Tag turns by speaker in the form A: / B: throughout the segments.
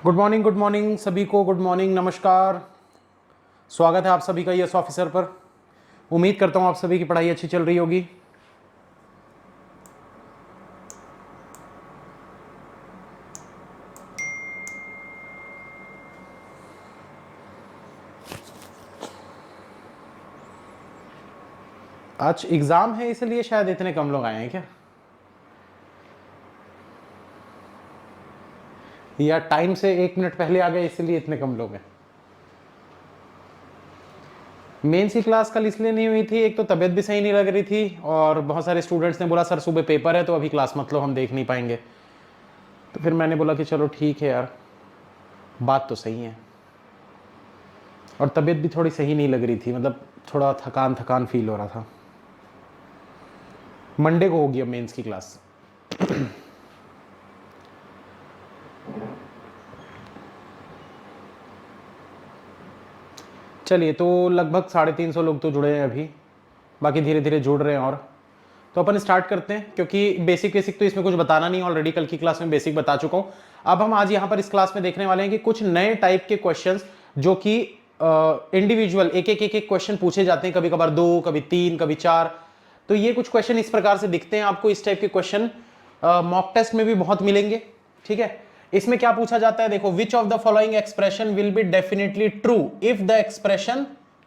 A: Good morning सभी को। Good morning, नमस्कार। स्वागत है आप सभी का यस ऑफिसर पर। उम्मीद करता हूँ आप सभी की पढ़ाई अच्छी चल रही होगी। आज एग्ज़ाम है इसलिए शायद इतने कम लोग आए हैं क्या, या टाइम से 1 मिनट पहले आ गए इसलिए इतने कम लोग हैं। मेंस की क्लास कल इसलिए नहीं हुई थी, एक तो तबीयत भी सही नहीं लग रही थी और बहुत सारे स्टूडेंट्स ने बोला सर सुबह पेपर है तो अभी क्लास मत लो, हम देख नहीं पाएंगे। तो फिर मैंने बोला कि चलो ठीक है यार, बात तो सही है। और तबीयत भी थोड़ी सही नहीं लग रही थी, मतलब थोड़ा थकान थकान फील हो रहा था। मंडे को होगी अब मेंस की क्लास। चलिए, तो लगभग 350 लोग तो जुड़े हैं अभी, बाकी धीरे धीरे जुड़ रहे हैं। और तो अपन स्टार्ट करते हैं, क्योंकि बेसिक तो इसमें कुछ बताना नहीं, ऑलरेडी कल की क्लास में बेसिक बता चुका हूँ। अब हम आज यहाँ पर इस क्लास में देखने वाले हैं कि कुछ नए टाइप के क्वेश्चंस जो कि इंडिविजुअल एक एक क्वेश्चन पूछे जाते हैं, कभी कभार 2, कभी 3, कभी 4। तो ये कुछ क्वेश्चन इस प्रकार से दिखते हैं आपको। इस टाइप के क्वेश्चन मॉक टेस्ट में भी बहुत मिलेंगे, ठीक है। इसमें क्या पूछा जाता है, देखो, विच of the following expression will be definitely true if the expression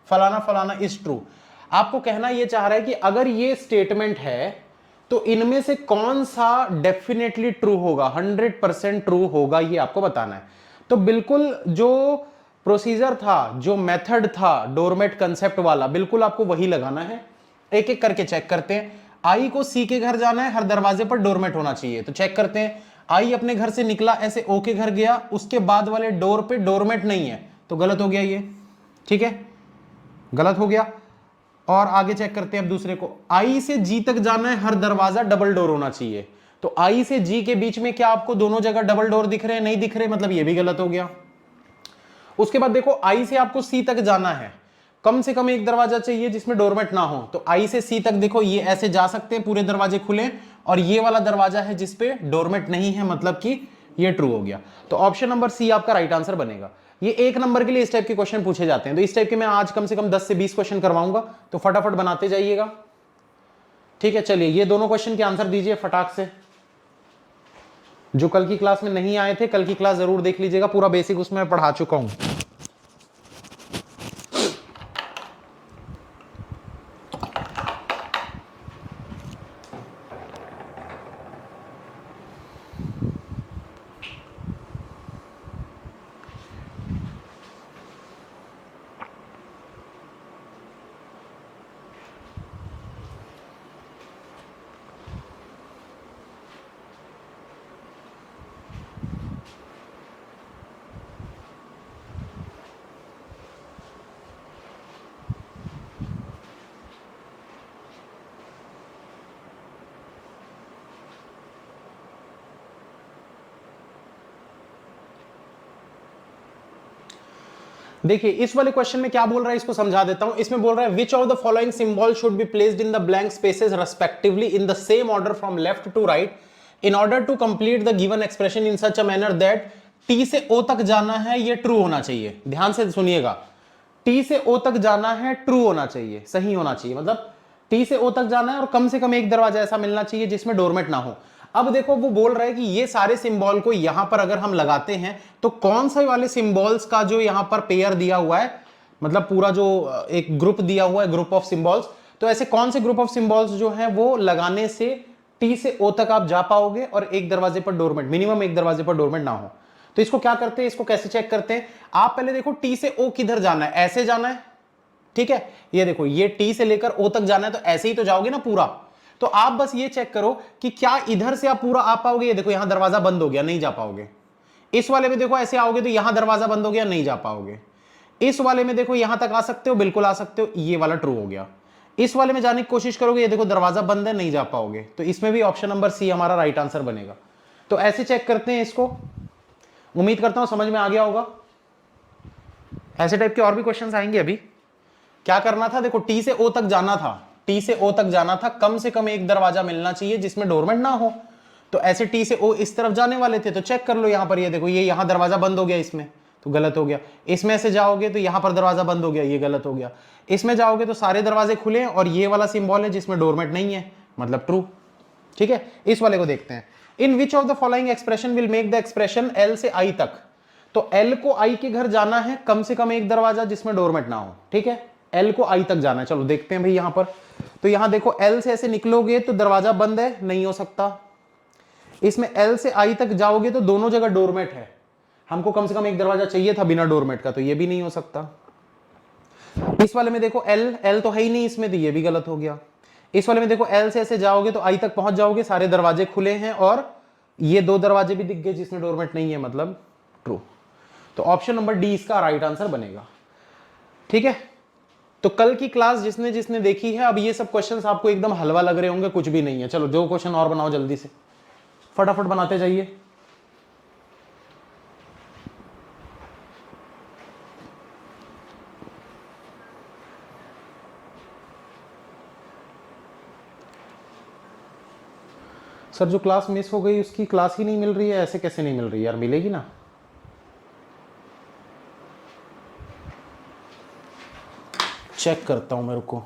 A: फलाना फलाना इज ट्रू। आपको कहना यह चाह रहा है कि अगर ये स्टेटमेंट है तो इनमें से कौन सा डेफिनेटली ट्रू होगा, 100% ट्रू होगा, ये आपको बताना है। तो बिल्कुल जो प्रोसीजर था, जो मेथड था डोरमेट कंसेप्ट वाला, बिल्कुल आपको वही लगाना है। एक एक करके चेक करते हैं। आई को सी के घर जाना है, हर दरवाजे पर डोरमेट होना चाहिए। तो चेक करते हैं, आई अपने घर से निकला, ऐसे ओ के घर गया, उसके बाद वाले डोर पे डोरमेट नहीं है, तो गलत हो गया ये, ठीक है, गलत हो गया। और आगे चेक करते हैं अब दूसरे को, आई से जी तक जाना है, हर दरवाजा डबल डोर होना चाहिए। तो आई से जी के बीच में क्या आपको दोनों जगह डबल डोर दिख रहे हैं? नहीं दिख रहे, मतलब ये भी गलत हो गया। उसके बाद देखो, आई से आपको सी तक जाना है, कम से कम एक दरवाजा चाहिए जिसमें डोरमेट ना हो। तो आई से सी तक देखो, ये ऐसे जा सकते हैं, पूरे दरवाजे खुले, और ये वाला दरवाजा है जिसपे डोरमेट नहीं है, मतलब कि ये ट्रू हो गया। तो ऑप्शन नंबर सी आपका राइट आंसर बनेगा। ये 1 नंबर के लिए इस टाइप के क्वेश्चन पूछे जाते हैं। तो इस टाइप के मैं आज कम से कम 10 से 20 क्वेश्चन करवाऊंगा, तो फटाफट बनाते जाइएगा, ठीक है। चलिए, ये दोनों क्वेश्चन के आंसर दीजिए फटाक से। जो कल की क्लास में नहीं आए थे, कल की क्लास जरूर देख लीजिएगा, पूरा बेसिक उसमें पढ़ा चुका हूं। देखिए, इस वाले क्वेश्चन में क्या बोल रहा है, इसको समझा देता हूं। इसमें बोल रहा है, which of the following symbol should be placed in the blank spaces respectively in the same order from left to right in order to complete the given expression in such a manner that T से O तक जाना है, ये true होना चाहिए। ध्यान से सुनिएगा, टी से ओ तक जाना है, ट्रू होना चाहिए, सही होना चाहिए, मतलब टी से ओ तक जाना है और कम से कम एक दरवाजा ऐसा मिलना चाहिए जिसमें डोरमेट ना हो। अब देखो, वो बोल रहा है कि ये सारे सिंबल को यहां पर अगर हम लगाते हैं तो कौन से वाले सिंबल्स का जो यहां पर पेयर दिया हुआ है, मतलब पूरा जो एक ग्रुप दिया हुआ है, ग्रुप ऑफ सिंबल्स, तो ऐसे कौन से ग्रुप ऑफ सिंबल्स जो है वो लगाने से टी से ओ तक आप जा पाओगे और एक दरवाजे पर डोरमेट, मिनिमम एक दरवाजे पर डोरमेट ना हो। तो इसको क्या करते हैं, इसको कैसे चेक करते हैं? आप पहले देखो, टी से ओ किधर जाना है, ऐसे जाना है, ठीक है। ये देखो, ये टी से लेकर ओ तक जाना है, तो ऐसे ही तो जाओगे ना पूरा। तो आप बस ये चेक करो कि क्या इधर से आप पूरा आ पाओगे। ये देखो, यहां दरवाजा बंद हो गया, नहीं जा पाओगे। इस वाले में देखो, ऐसे आओगे तो यहां दरवाजा बंद हो गया, नहीं जा पाओगे। इस वाले में देखो, यहां तक आ सकते हो, बिल्कुल आ सकते हो, ये वाला ट्रू हो गया। इस वाले में जाने की कोशिश करोगे, ये देखो दरवाजा बंद है, नहीं जा पाओगे। तो इसमें भी ऑप्शन नंबर सी हमारा राइट आंसर बनेगा। तो ऐसे चेक करते हैं इसको। उम्मीद करता हूं समझ में आ गया होगा। ऐसे टाइप के और भी क्वेश्चंस आएंगे। अभी क्या करना था, देखो, टी से ओ तक जाना था, टी से ओ तक जाना था, कम से कम एक दरवाजा मिलना चाहिए जिसमें डोरमेट ना हो। तो ऐसे टी से ओ इस तरफ जाने वाले थे, तो चेक कर लो यहां पर, ये देखो ये यहां दरवाजा बंद हो गया, इसमें तो गलत हो गया। इसमें से जाओगे तो यहां पर दरवाजा बंद हो गया, ये गलत हो गया। इसमें जाओगे तो सारे दरवाजे खुले हैं और ये वाला सिंबल है जिसमें डोरमेट नहीं है, मतलब ट्रू। ठीक है, इस वाले को देखते हैं। In which of the following expression will make the expression L से आई तक। तो एल को आई के घर जाना है, कम से कम एक दरवाजा जिसमें डोरमेट ना हो। ठीक है, एल को आई तक जाना है। चलो देखते हैं भाई यहां पर। तो यहां देखो एल से ऐसे निकलोगे तो दरवाजा बंद है, नहीं हो सकता। इसमें एल से आई तक जाओगे तो दोनों जगह डोरमेट है, हमको कम से कम एक दरवाजा चाहिए था बिना डोरमेट का, तो ये भी नहीं हो सकता। इस वाले में देखो एल तो है ही नहीं इसमें, तो ये भी गलत हो गया। इस वाले में देखो एल से ऐसे जाओगे तो आई तक पहुंच जाओगे, सारे दरवाजे खुले हैं और ये दो दरवाजे भी दिख गए जिसमें डोरमेट नहीं है, मतलब ट्रू। तो ऑप्शन नंबर डी इसका राइट आंसर बनेगा। ठीक है, तो कल की क्लास जिसने जिसने देखी है, अब ये सब क्वेश्चंस आपको एकदम हलवा लग रहे होंगे, कुछ भी नहीं है। चलो जो क्वेश्चन और बनाओ जल्दी से, फटाफट बनाते जाइए। सर जो क्लास मिस हो गई उसकी क्लास ही नहीं मिल रही है, ऐसे कैसे नहीं मिल रही यार, मिलेगी ना। चेक करता हूं मेरे को।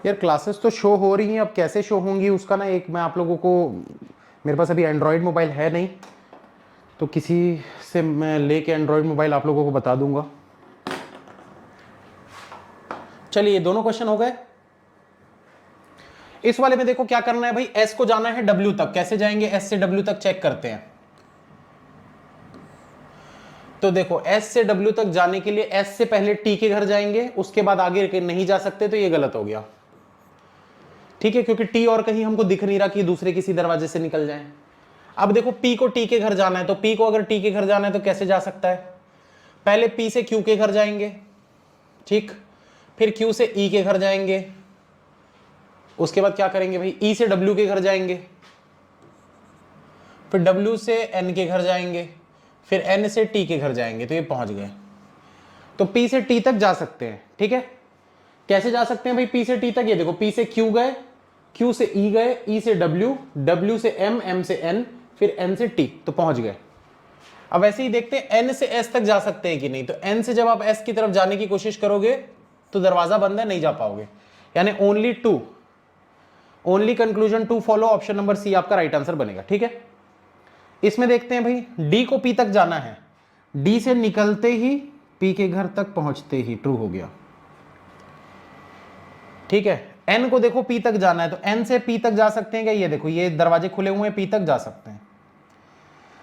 A: यार क्लासेस तो शो हो रही हैं, अब कैसे शो होंगी उसका ना एक मैं आप लोगों को, मेरे पास अभी एंड्रॉयड मोबाइल है नहीं, तो किसी से मैं लेके एंड्रॉयड मोबाइल आप लोगों को बता दूंगा। चलिए दोनों क्वेश्चन हो गए। इस वाले में देखो क्या करना है भाई, एस को जाना है डब्ल्यू तक। कैसे जाएंगे, एस से डब्ल्यू तक चेक करते हैं। तो देखो एस से डब्ल्यू तक जाने के लिए एस से पहले टी के घर जाएंगे, उसके बाद आगे नहीं जा सकते, तो ये गलत हो गया। ठीक है, क्योंकि टी और कहीं हमको दिख नहीं रहा कि दूसरे किसी दरवाजे से निकल जाए। अब देखो पी को टी के घर जाना है, तो पी को अगर टी के घर जाना है तो कैसे जा सकता है, पहले पी से क्यू के घर जाएंगे, ठीक, फिर क्यू से ई के घर जाएंगे, उसके बाद क्या करेंगे भाई, ई से डब्ल्यू के घर जाएंगे, फिर डब्ल्यू से एन के घर जाएंगे, फिर एन से टी के घर जाएंगे, तो ये पहुंच गए। तो पी से टी तक जा सकते हैं। ठीक है, कैसे जा सकते हैं भाई पी से टी तक, ये देखो पी से क्यू गए, क्यू से ई गए, ई से डब्ल्यू, डब्ल्यू से एम, एम से एन, फिर एन से टी, तो पहुंच गए। अब ऐसे ही देखते हैं एन से एस तक जा सकते हैं कि नहीं। तो एन से जब आप एस की तरफ जाने की कोशिश करोगे तो दरवाजा बंद है, नहीं जा पाओगे, यानी only two, only conclusion two follow, option number C आपका राइट आंसर बनेगा। ठीक है, इसमें देखते हैं भाई डी को पी तक जाना है, डी से निकलते ही पी के घर तक पहुंचते ही, ट्रू हो गया। ठीक है, एन को देखो पी तक जाना है, तो एन से पी तक जा सकते हैं क्या, ये देखो ये दरवाजे खुले हुए हैं, पी तक जा सकते हैं।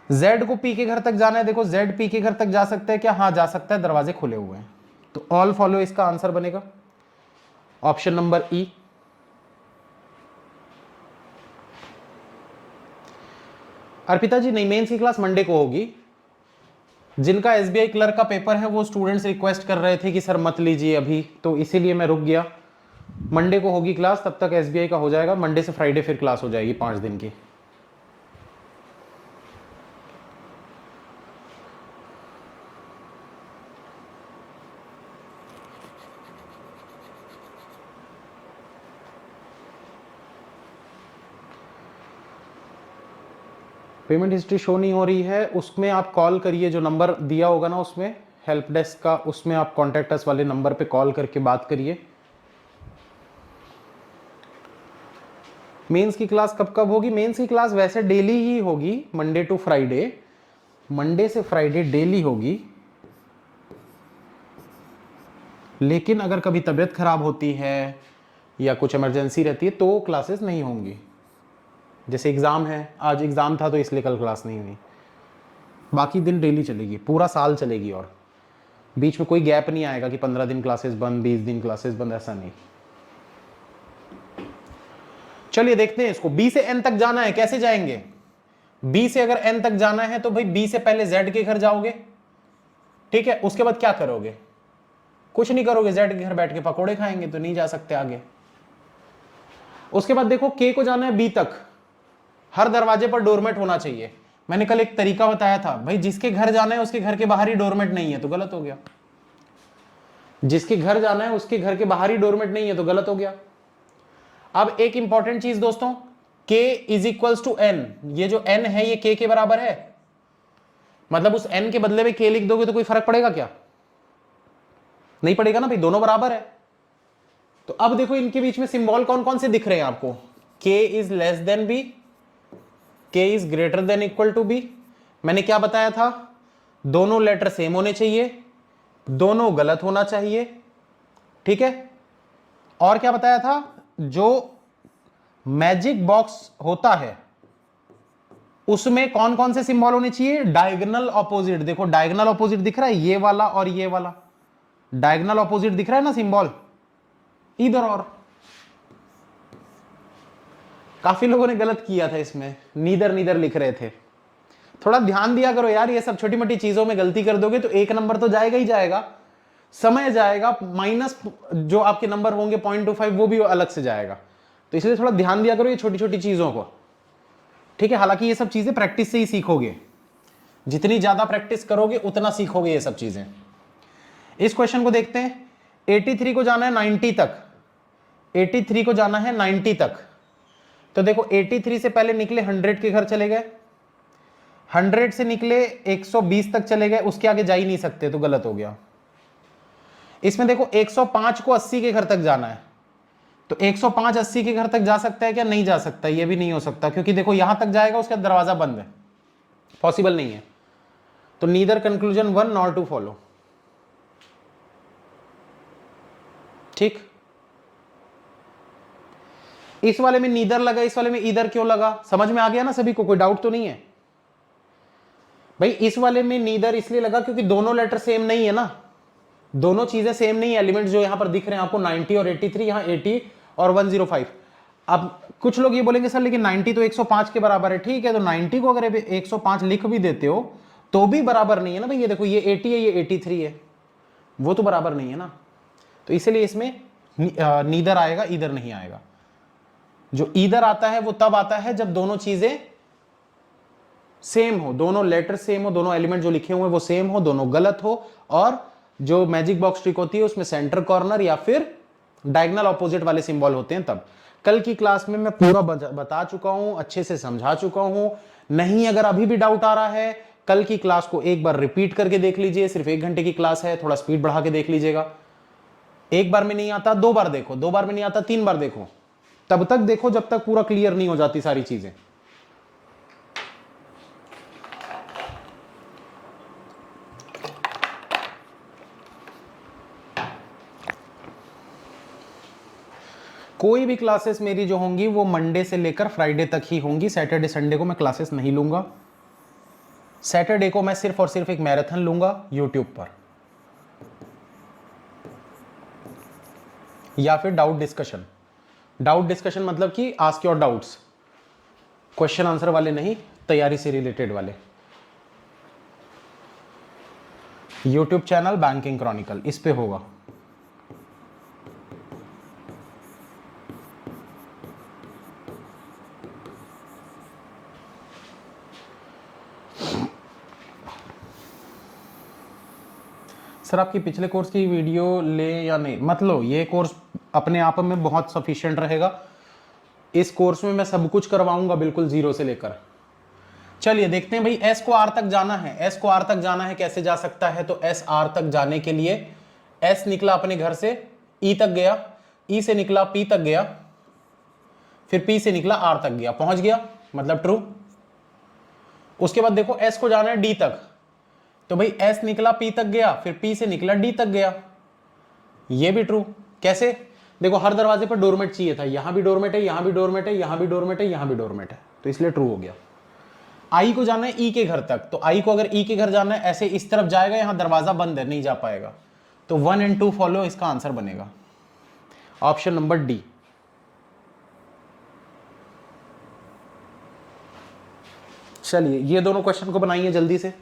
A: जेड को पी के घर तक जाना है, देखो जेड पी के घर तक जा सकते हैं क्या, हाँ जा सकता है, दरवाजे खुले हुए हैं, तो ऑल फॉलो इसका आंसर बनेगा ऑप्शन नंबर ई। अर्पिता जी नहीं, मेंस की क्लास मंडे को होगी। जिनका एसबीआई क्लर्क का पेपर है वो स्टूडेंट्स रिक्वेस्ट कर रहे थे कि सर मत लीजिए अभी, तो इसीलिए मैं रुक गया। मंडे को होगी क्लास, तब तक एसबीआई का हो जाएगा, मंडे से फ्राइडे फिर क्लास हो जाएगी 5 दिन की। पेमेंट हिस्ट्री शो नहीं हो रही है, उसमें आप कॉल करिए, जो नंबर दिया होगा ना उसमें हेल्प डेस्क का, उसमें आप कॉन्टैक्ट अस वाले नंबर पे कॉल करके बात करिए। मेंस की क्लास कब कब होगी, मेंस की क्लास वैसे डेली ही होगी, मंडे टू फ्राइडे, मंडे से फ्राइडे डेली होगी। लेकिन अगर कभी तबीयत खराब होती है या कुछ इमरजेंसी रहती है तो क्लासेस नहीं होंगी। जैसे एग्ज़ाम है, आज एग्ज़ाम था तो इसलिए कल क्लास नहीं हुई, बाकी दिन डेली चलेगी, पूरा साल चलेगी, और बीच में कोई गैप नहीं आएगा कि 15 दिन क्लासेस बंद, 20 दिन क्लासेस बंद, ऐसा नहीं। चलिए देखते हैं इसको। बी से एन तक जाना है, कैसे जाएंगे? बी से अगर एन तक जाना है तो भाई बी से पहले जेड के घर जाओगे, ठीक है। उसके बाद क्या करोगे? कुछ नहीं करोगे, जेड के घर बैठ के पकोड़े खाएंगे, तो नहीं जा सकते आगे। उसके बाद देखो के को जाना है बी तक, हर दरवाजे पर डोरमेट होना चाहिए। मैंने कल एक तरीका बताया था, भाई जिसके घर जाना है उसके घर के बाहर ही डोरमेट नहीं है तो गलत हो गया। जिसके घर जाना है उसके घर के बाहर ही डोरमेट नहीं है तो गलत हो गया। अब एक इंपॉर्टेंट चीज दोस्तों, k is equals to n, ये जो n है ये k के बराबर है, मतलब उस n के बदले में k लिख दोगे तो कोई फर्क पड़ेगा क्या? नहीं पड़ेगा ना भाई, दोनों बराबर है। तो अब देखो इनके बीच में सिंबल कौन कौन से दिख रहे हैं आपको। k is less than b, k is greater than equal to b। मैंने क्या बताया था? दोनों लेटर सेम होने चाहिए, दोनों गलत होना चाहिए, ठीक है। और क्या बताया था? जो मैजिक बॉक्स होता है उसमें कौन कौन से सिंबल होने चाहिए? Diagonal opposite. देखो डायगोनल ऑपोजिट दिख रहा है, ये वाला और ये वाला, डायगोनल ऑपोजिट दिख रहा है ना सिंबल, इधर। और काफी लोगों ने गलत किया था इसमें, नीदर नीदर लिख रहे थे। थोड़ा ध्यान दिया करो यार, ये सब छोटी मोटी चीजों में गलती कर दोगे तो एक नंबर तो जाएगा ही जाएगा, समय जाएगा, माइनस जो आपके नंबर होंगे 0.25 वो भी अलग से जाएगा। तो इसलिए थोड़ा ध्यान दिया करो ये छोटी छोटी चीजों को, ठीक है। हालांकि ये सब चीजें प्रैक्टिस से ही सीखोगे, जितनी ज्यादा प्रैक्टिस करोगे उतना सीखोगे ये सब चीजें। इस क्वेश्चन को देखते हैं। 83 को जाना है 90 तक, 83 को जाना है 90 तक। तो देखो 83 से पहले निकले 100 के घर चले गए, 100 से निकले 120 तक चले गए, उसके आगे जा ही नहीं सकते तो गलत हो गया। इसमें देखो 105 को 80 के घर तक जाना है, तो 105 80 के घर तक जा सकता है क्या? नहीं जा सकता, ये भी नहीं हो सकता, क्योंकि देखो यहां तक जाएगा उसका दरवाजा बंद है, पॉसिबल नहीं है। तो नीदर कंक्लूजन 1 नॉर 2 फॉलो, ठीक। इस वाले में नीदर लगा, इस वाले में ईदर क्यों लगा? समझ में आ गया ना सभी को? कोई डाउट तो नहीं है भाई? इस वाले में नीदर इसलिए लगा क्योंकि दोनों लेटर सेम नहीं है ना, दोनों चीजें सेम नहीं है। एलिमेंट्स जो यहां पर दिख रहे हैं आपको 90 और 83, यहां 80 और 105। अब कुछ लोग ये बोलेंगे सर लेकिन 90 तो 105 के बराबर है, ठीक है। तो 90 को अगर 105 लिख भी देते हो तो भी बराबर नहीं है ना भाई। ये देखो ये 80 है, ये 83 है, वो तो बराबर नहीं है ना। तो इसलिए इसमें नीदर आएगा, ईदर नहीं आएगा। जो ईदर आता है वो तब आता है जब दोनों चीजें सेम हो, दोनों लेटर सेम हो, दोनों एलिमेंट जो लिखे हुए वो सेम हो, दोनों गलत हो, और जो मैजिक बॉक्स ट्रिक होती है उसमें सेंटर कॉर्नर या फिर डायगोनल ऑपोजिट वाले सिंबल होते हैं तब। कल की क्लास में मैं पूरा बता चुका हूं, अच्छे से समझा चुका हूं। नहीं अगर अभी भी डाउट आ रहा है, कल की क्लास को एक बार रिपीट करके देख लीजिए, सिर्फ 1 घंटे की क्लास है, थोड़ा स्पीड बढ़ा के देख लीजिएगा। एक बार में नहीं आता 2 बार देखो, 2 बार में नहीं आता 3 बार देखो, तब तक देखो जब तक पूरा क्लियर नहीं हो जाती सारी चीजें। कोई भी क्लासेस मेरी जो होंगी वो मंडे से लेकर फ्राइडे तक ही होंगी। सैटरडे संडे को मैं क्लासेस नहीं लूंगा। सैटरडे को मैं सिर्फ और सिर्फ एक मैराथन लूंगा यूट्यूब पर, या फिर डाउट डिस्कशन। डाउट डिस्कशन मतलब कि ask your doubts, question answer वाले नहीं, तैयारी से रिलेटेड वाले। यूट्यूब चैनल बैंकिंग क्रॉनिकल, इस पे होगा। सर आपकी पिछले कोर्स की वीडियो ले या नहीं? मत लो, ये कोर्स अपने आप में बहुत सफिशिएंट रहेगा। इस कोर्स में मैं सब कुछ करवाऊंगा बिल्कुल जीरो से लेकर। चलिए देखते हैं भाई, एस को आर तक जाना है। एस को आर तक जाना है, कैसे जा सकता है? तो एस आर तक जाने के लिए एस निकला अपने घर से, ई तक गया, ई से निकला पी तक गया, फिर पी से निकला आर तक गया, पहुंच गया, मतलब ट्रू। उसके बाद देखो एस को जाना है डी तक, तो भाई एस निकला पी तक गया, फिर पी से निकला डी तक गया, ये भी ट्रू। कैसे? देखो हर दरवाजे पर डोरमेट चाहिए था, यहां भी डोरमेट है, यहां भी डोरमेट है, यहां भी डोरमेट है, यहां भी डोरमेट है, तो इसलिए ट्रू हो गया। आई को जाना है ई के घर तक, तो आई को अगर ई के घर जाना है ऐसे इस तरफ जाएगा, यहां दरवाजा बंद है, नहीं जा पाएगा, तो 1 एंड 2 फॉलो, इसका आंसर बनेगा ऑप्शन नंबर डी। चलिए ये दोनों क्वेश्चन को बनाइए जल्दी से।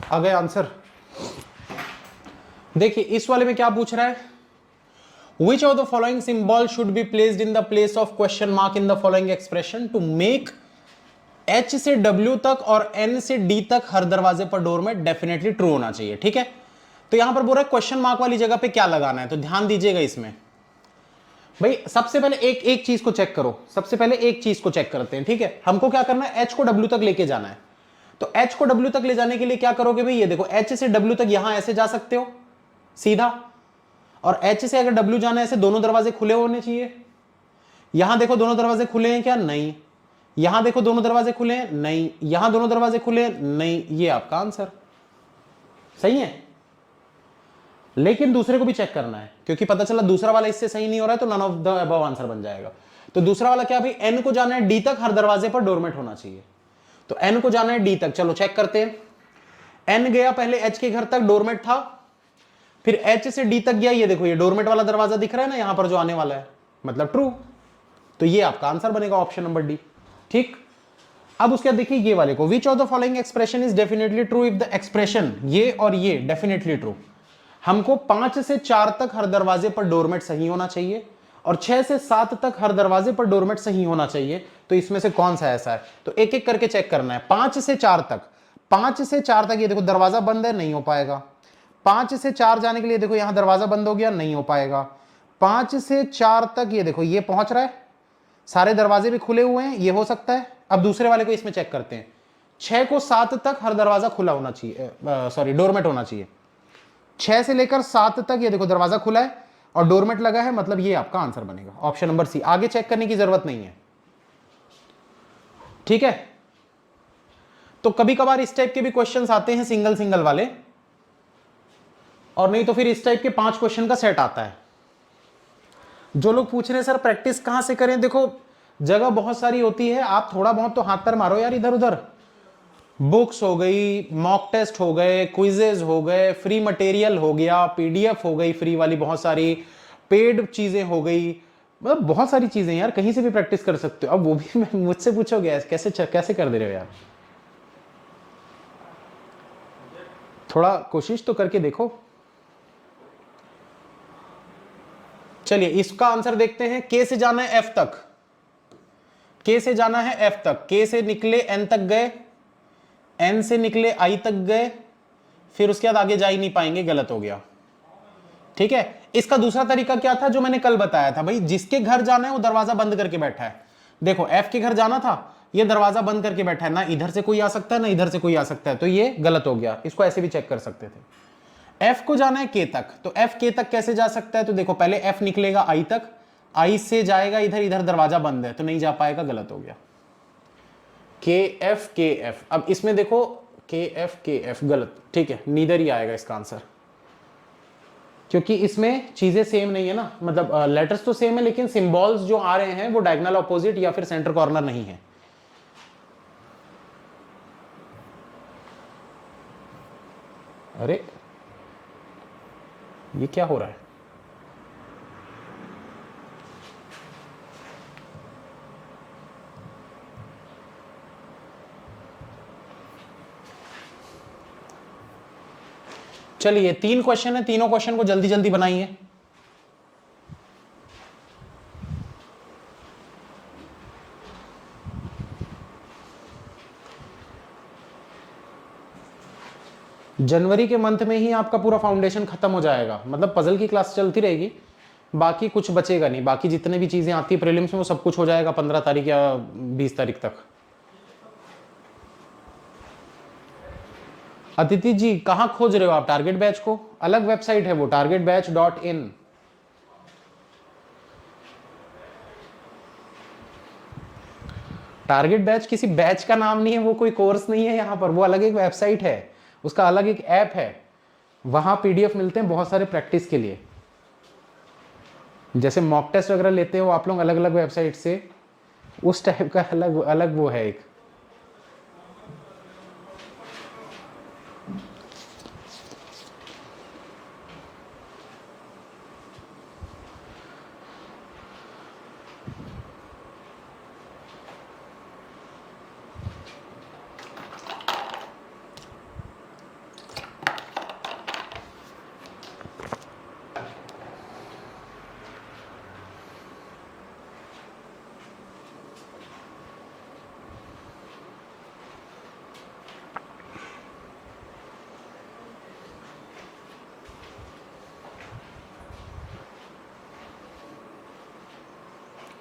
A: आ गए आंसर? देखिए इस वाले में क्या पूछ रहा है, Which of the following symbol should be placed in the place of question mark in the following expression to make H से W तक और N से D तक हर दरवाजे पर डोरमेट डेफिनेटली ट्रू होना चाहिए। ठीक है, तो यहां पर बोल रहा है क्वेश्चन मार्क वाली जगह पे क्या लगाना है, तो ध्यान दीजिएगा इसमें। भाई सबसे पहले एक चीज को चेक करो, सबसे पहले एक चीज को चेक करते हैं। ठीक है, हमको क्या करना है, H को W तक लेके जाना है, तो H को W तक ले जाने के लिए क्या करोगे भाई, ये देखो H से W तक यहां ऐसे जा सकते हो सीधा, और H से अगर W जाना है ऐसे दोनों दरवाजे खुले होने चाहिए। यहां देखो दोनों दरवाजे खुले हैं क्या, नहीं। यहां देखो दोनों दरवाजे खुले हैं, नहीं। यहां दोनों दरवाजे खुले हैं, नहीं। ये आपका आंसर सही है, लेकिन दूसरे को भी चेक करना है, क्योंकि पता चला दूसरा वाला इससे सही नहीं हो रहा है तो none of the above answer बन जाएगा। तो दूसरा वाला क्या भाई, N को जाना है D तक, हर दरवाजे पर डोरमेट होना चाहिए, तो N को जाना है D तक। चलो चेक करते हैं। N गया पहले H के घर तक, डोरमेट था, फिर H से D तक गया, ये देखो ये डोरमेट वाला दरवाजा दिख रहा है ना यहां पर जो आने वाला है, मतलब ट्रू, तो ये आपका आंसर बनेगा ऑप्शन नंबर डी। ठीक, अब उसके बाद देखिए ये वाले को, विच of the following expression is definitely true if the expression, ये और ये डेफिनेटली ट्रू। हमको 5 से 4 तक हर दरवाजे पर डोरमेट सही होना चाहिए और 6 से 7 तक हर दरवाजे पर डोरमेट सही होना चाहिए, तो इसमें से कौन सा ऐसा है, तो एक एक करके चेक करना है। 5 से 4 तक, 5 से 4 तक ये देखो दरवाजा बंद है, नहीं हो पाएगा। 5 से 4 जाने के लिए देखो यहां दरवाजा बंद हो गया, नहीं हो पाएगा। 5 से 4 तक ये देखो ये पहुंच रहा है, सारे दरवाजे भी खुले हुए हैं, ये हो सकता है। अब दूसरे वाले को इसमें चेक करते हैं। 6 को 7 तक हर दरवाजा खुला होना चाहिए, सॉरी डोरमेट होना चाहिए। 6 से लेकर 7 तक ये देखो दरवाजा खुला है और डोरमेट लगा है, मतलब ये आपका आंसर बनेगा ऑप्शन नंबर सी। आगे चेक करने की जरूरत नहीं है। ठीक है, तो कभी कभार इस टाइप के भी क्वेश्चंस आते हैं सिंगल सिंगल वाले, और नहीं तो फिर इस टाइप के 5 क्वेश्चन का सेट आता है। जो लोग पूछ रहे हैं सर प्रैक्टिस कहां से करें, देखो जगह बहुत सारी होती है, आप थोड़ा बहुत तो हाथ पर मारो यार इधर उधर। बुक्स हो गई, मॉक टेस्ट हो गए, क्विजेज हो गए, फ्री मटेरियल हो गया, पीडीएफ हो गई फ्री वाली, बहुत सारी पेड चीजें हो गई, मतलब बहुत सारी चीजें यार, कहीं से भी प्रैक्टिस कर सकते हो। अब वो भी मुझसे पूछोगे कैसे कैसे कर दे रहे हो यार, थोड़ा कोशिश तो करके देखो। चलिए इसका आंसर देखते हैं। के से जाना है एफ तक, के से जाना है एफ तक, के से निकले एन तक गए, एन से निकले आई तक गए, फिर उसके बाद आगे जा ही नहीं पाएंगे, गलत हो गया। ठीक है, इसका दूसरा तरीका क्या था जो मैंने कल बताया था, भाई जिसके घर जाना है वो दरवाजा बंद करके बैठा है। देखो एफ के घर जाना था, ये दरवाजा बंद करके बैठा है, ना इधर से कोई आ सकता है ना इधर से कोई आ सकता है, तो ये गलत हो गया। इसको ऐसे भी चेक कर सकते थे। एफ को जाना है के तक, तो एफ के तक कैसे जा सकता है, तो देखो पहले एफ निकलेगा आई तक, आई से जाएगा इधर, इधर दरवाजा बंद है तो नहीं जा पाएगा, गलत हो गया। के एफ, अब इसमें देखो के एफ गलत, ठीक है नीदर ही आएगा इसका आंसर। क्योंकि इसमें चीजें सेम नहीं है ना, मतलब लेटर्स तो सेम है लेकिन सिंबल्स जो आ रहे हैं वो डायगोनल ऑपोजिट या फिर सेंटर कॉर्नर नहीं है। अरे ये क्या हो रहा है? चलिए 3 क्वेश्चन है, तीनों क्वेश्चन को जल्दी जल्दी बनाइए। जनवरी के मंथ में ही आपका पूरा फाउंडेशन खत्म हो जाएगा, मतलब पजल की क्लास चलती रहेगी, बाकी कुछ बचेगा नहीं। बाकी जितने भी चीजें आती है प्रीलिम्स में वो सब कुछ हो जाएगा 15 तारीख या 20 तारीख तक। अदिति जी कहाँ खोज रहे हो आप टारगेट बैच को? अलग वेबसाइट है वो, targetbatch.in। टारगेट बैच किसी बैच का नाम नहीं है, वो कोई कोर्स नहीं है यहाँ पर, वो अलग एक वेबसाइट है, उसका अलग एक ऐप है, वहां पीडीएफ मिलते हैं बहुत सारे प्रैक्टिस के लिए। जैसे मॉक टेस्ट वगैरह लेते हो आप लोग अलग अलग वेबसाइट से, उस टाइप का अलग अलग वो है एक।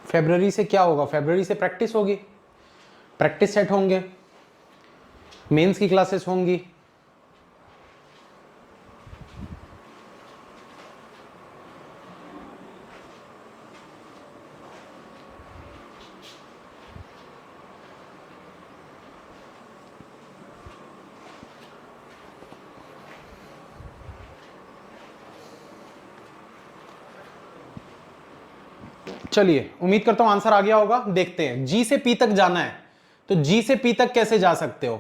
A: फरवरी से क्या होगा? फरवरी से प्रैक्टिस होगी, प्रैक्टिस सेट होंगे, मेंस की क्लासेस होंगी। चलिए उम्मीद करता हूं आंसर आ गया होगा। देखते हैं, जी से पी तक जाना है तो जी से पी तक कैसे जा सकते हो?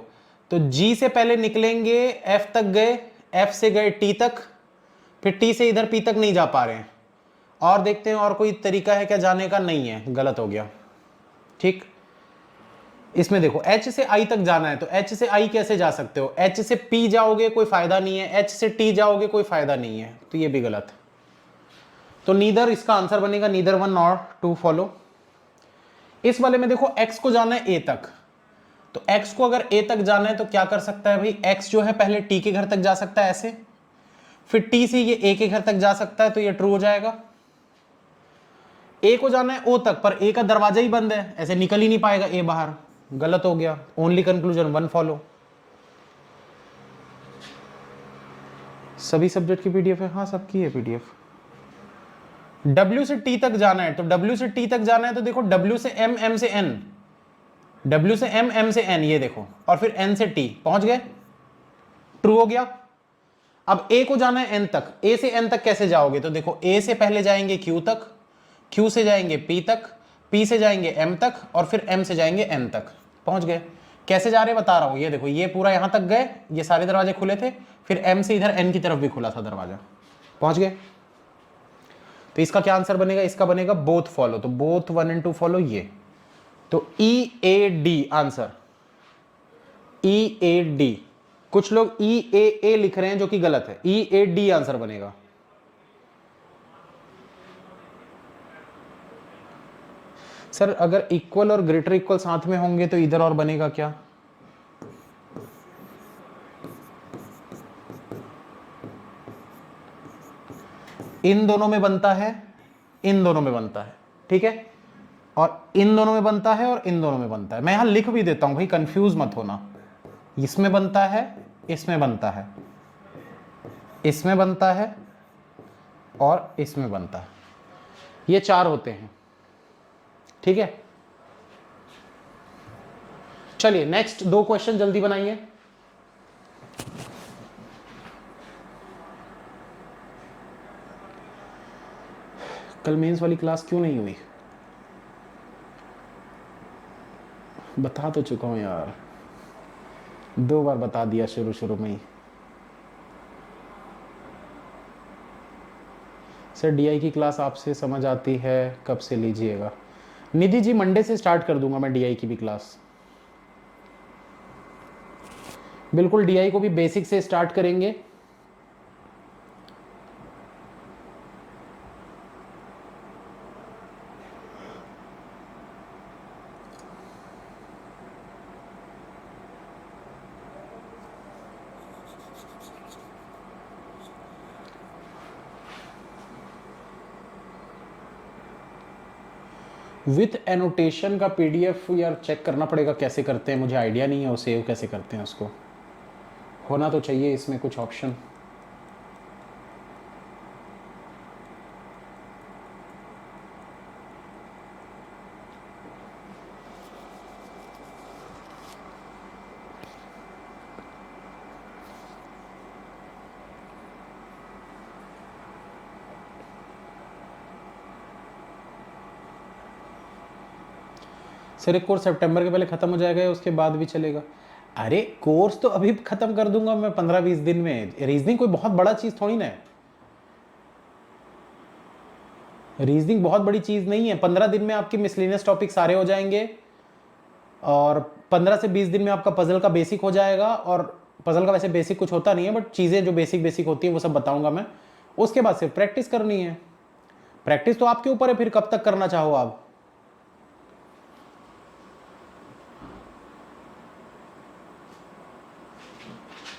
A: तो जी से पहले निकलेंगे, एफ तक गए, एफ से गए टी तक, फिर टी से इधर पी तक नहीं जा पा रहे हैं, और देखते हैं और कोई तरीका है क्या जाने का? नहीं है, गलत हो गया। ठीक, इसमें देखो एच से आई तक जाना है तो एच से आई कैसे जा सकते हो? एच से पी जाओगे कोई फायदा नहीं है, एच से टी जाओगे कोई फायदा नहीं है, तो ये भी गलत है। तो नीदर इसका आंसर बनेगा, नीदर 1 नॉर 2 फॉलो। इस वाले में देखो x को जाना है a तक, तो x को अगर a तक जाना है तो क्या कर सकता है भाई? x जो है पहले t के घर तक जा सकता है ऐसे, फिर t से ये a के घर तक जा सकता है, तो ये ट्रू हो जाएगा। a को जाना है o तक, पर a का दरवाजा ही बंद है, ऐसे निकल ही नहीं पाएगा a बाहर, गलत हो गया। Only conclusion 1 follow. सभी सब्जेक्ट की पीडीएफ है? हाँ सबकी है पीडीएफ। W से T तक जाना है, तो W से T तक जाना है तो देखो W से M, M से N, W से M, M से N, ये देखो, और फिर N से T पहुंच गए, ट्रू हो गया। अब A को जाना है N तक, A से N तक कैसे जाओगे? तो देखो A से पहले जाएंगे Q तक, Q से जाएंगे P तक, P से जाएंगे M तक, और फिर M से जाएंगे N तक, पहुंच गए। कैसे जा रहे बता रहा हूं, ये देखो, ये पूरा यहां तक गए, ये सारे दरवाजे खुले थे, फिर M से इधर N की तरफ भी खुला था दरवाजा, पहुंच गए। तो इसका क्या आंसर बनेगा? इसका बनेगा बोथ फॉलो, तो बोथ 1 and 2 फॉलो ये, तो E A D answer, E A D. कुछ लोग ई ए लिख रहे हैं जो कि गलत है, ई ए डी आंसर बनेगा। सर अगर इक्वल और ग्रेटर इक्वल साथ में होंगे तो इधर और बनेगा क्या? इन दोनों में बनता है, इन दोनों में बनता है, ठीक है, और इन दोनों में बनता है, और इन दोनों में बनता है। मैं यहां लिख भी देता हूं भाई, कंफ्यूज मत होना। इसमें बनता है, इसमें बनता है, इसमें बनता है, और इसमें बनता है, ये 4 होते हैं, ठीक है। चलिए नेक्स्ट 2 क्वेश्चन जल्दी बनाइए। कल मेंस वाली क्लास क्यों नहीं हुई? बता तो चुका हूँ यार, 2 बार बता दिया शुरू शुरू में ही। सर डीआई की क्लास आपसे समझ आती है, कब से लीजिएगा? निधि जी मंडे से स्टार्ट कर दूंगा मैं डीआई की भी क्लास। बिल्कुल, डीआई को भी बेसिक से स्टार्ट करेंगे। विथ एनोटेशन का पीडीएफ यार चेक करना पड़ेगा कैसे करते हैं, मुझे आइडिया नहीं है वो सेव कैसे करते हैं उसको। होना तो चाहिए इसमें कुछ ऑप्शन। सर एक कोर्स सितंबर के पहले खत्म हो जाएगा या उसके बाद भी चलेगा? अरे कोर्स तो अभी खत्म कर दूंगा मैं 15-20 दिन में। रीजनिंग कोई बहुत बड़ा चीज थोड़ी ना है, रीजनिंग बहुत बड़ी चीज नहीं है। 15 दिन में आपके मिसलेनियस टॉपिक सारे हो जाएंगे और 15 से 20 दिन में आपका पजल का बेसिक हो जाएगा। और पजल का वैसे बेसिक कुछ होता नहीं है, बट चीजें जो बेसिक बेसिक होती है वो सब बताऊंगा मैं। उसके बाद सिर्फ प्रैक्टिस करनी है। प्रैक्टिस तो आपके ऊपर है, फिर कब तक करना चाहो आप।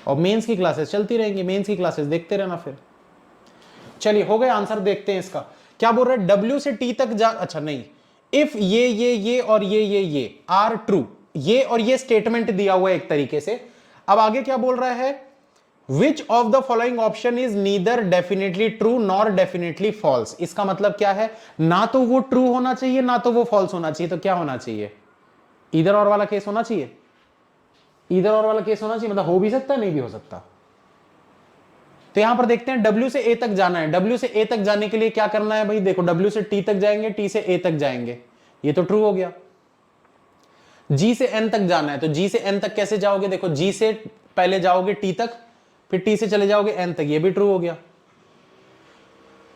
A: और मेंस की क्लासेस चलती रहेंगी, मेंस की क्लासेस देखते रहना फिर। चलिए हो गए आंसर, देखते हैं इसका क्या बोल रहा है। W से T तक जा, अच्छा नहीं, इफ ये और ये आर ट्रू, ये और ये स्टेटमेंट दिया हुआ है एक तरीके से। अब आगे क्या बोल रहा है, which of the following option is neither definitely true nor definitely false. इसका मतलब क्या है, ना तो वो ट्रू होना चाहिए ना तो वो फॉल्स होना चाहिए, तो क्या होना चाहिए, इधर और वाला केस होना चाहिए। इधर और वाला केस होना चाहिए, मतलब हो भी सकता है नहीं भी हो सकता। तो यहां पर देखते हैं W से A तक जाना है। W से A तक जाने के लिए क्या करना है भाई, देखो W से T तक जाएंगे, T से A तक जाएंगे, ये तो ट्रू हो गया। G से N तक जाना है, तो G से N तक कैसे जाओगे, देखो G से पहले जाओगे T तक, फिर T से चले जाओगे N तक, ये भी ट्रू हो गया।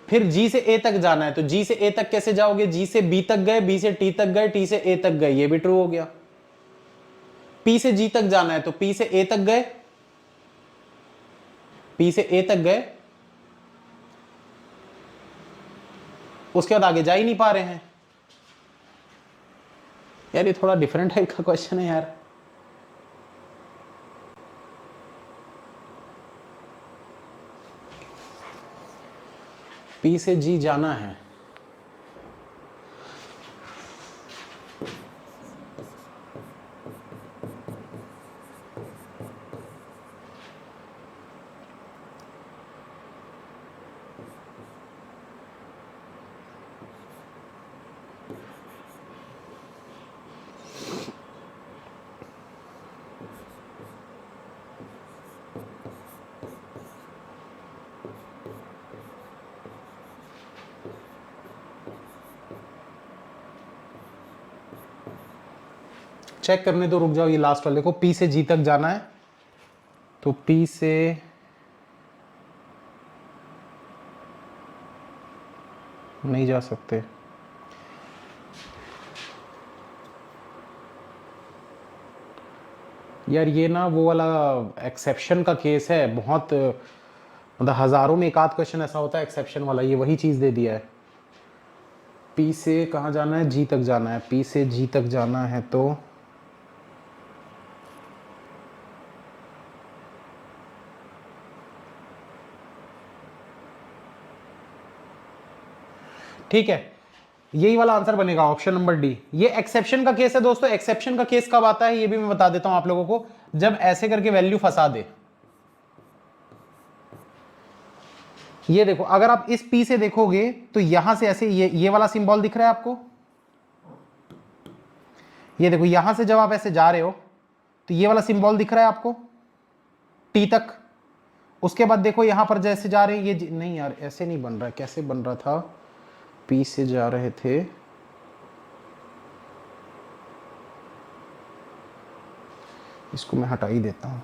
A: फिर G से A तक जाना है, तो G से A तक कैसे जाओगे, G से B तक गए, B से T तक गए, T से A तक गए, ये भी ट्रू हो गया। P से G तक जाना है, तो P से A तक गए, P से A तक गए, उसके बाद आगे जा ही नहीं पा रहे हैं। यार ये थोड़ा डिफरेंट टाइप का क्वेश्चन है यार। P से G जाना है, चेक करने दो, रुक जाओ। ये लास्ट वाले को P से G तक जाना है, तो P से नहीं जा सकते। यार ये ना वो वाला एक्सेप्शन का केस है, बहुत मतलब हजारों में एक आध क्वेश्चन ऐसा होता है एक्सेप्शन वाला, ये वही चीज दे दिया है। P से कहाँ जाना है, G तक जाना है। P से G तक जाना है तो ठीक है, यही वाला आंसर बनेगा, ऑप्शन नंबर डी। ये एक्सेप्शन का केस है दोस्तों। एक्सेप्शन का केस कब आता है ये भी मैं बता देता हूं आप लोगों को, जब ऐसे करके वैल्यू फंसा दे। ये देखो, अगर आप इस P से देखोगे तो यहां से ऐसे ये वाला सिंबल दिख रहा है आपको, ये देखो यहां से जब आप ऐसे जा रहे हो तो ये वाला सिंबल दिख रहा है आपको T तक। उसके बाद देखो यहां पर जैसे जा रहे हैं ये नहीं यार ऐसे नहीं बन रहा है, कैसे बन रहा था, P से जा रहे थे, इसको मैं हटा ही देता हूँ।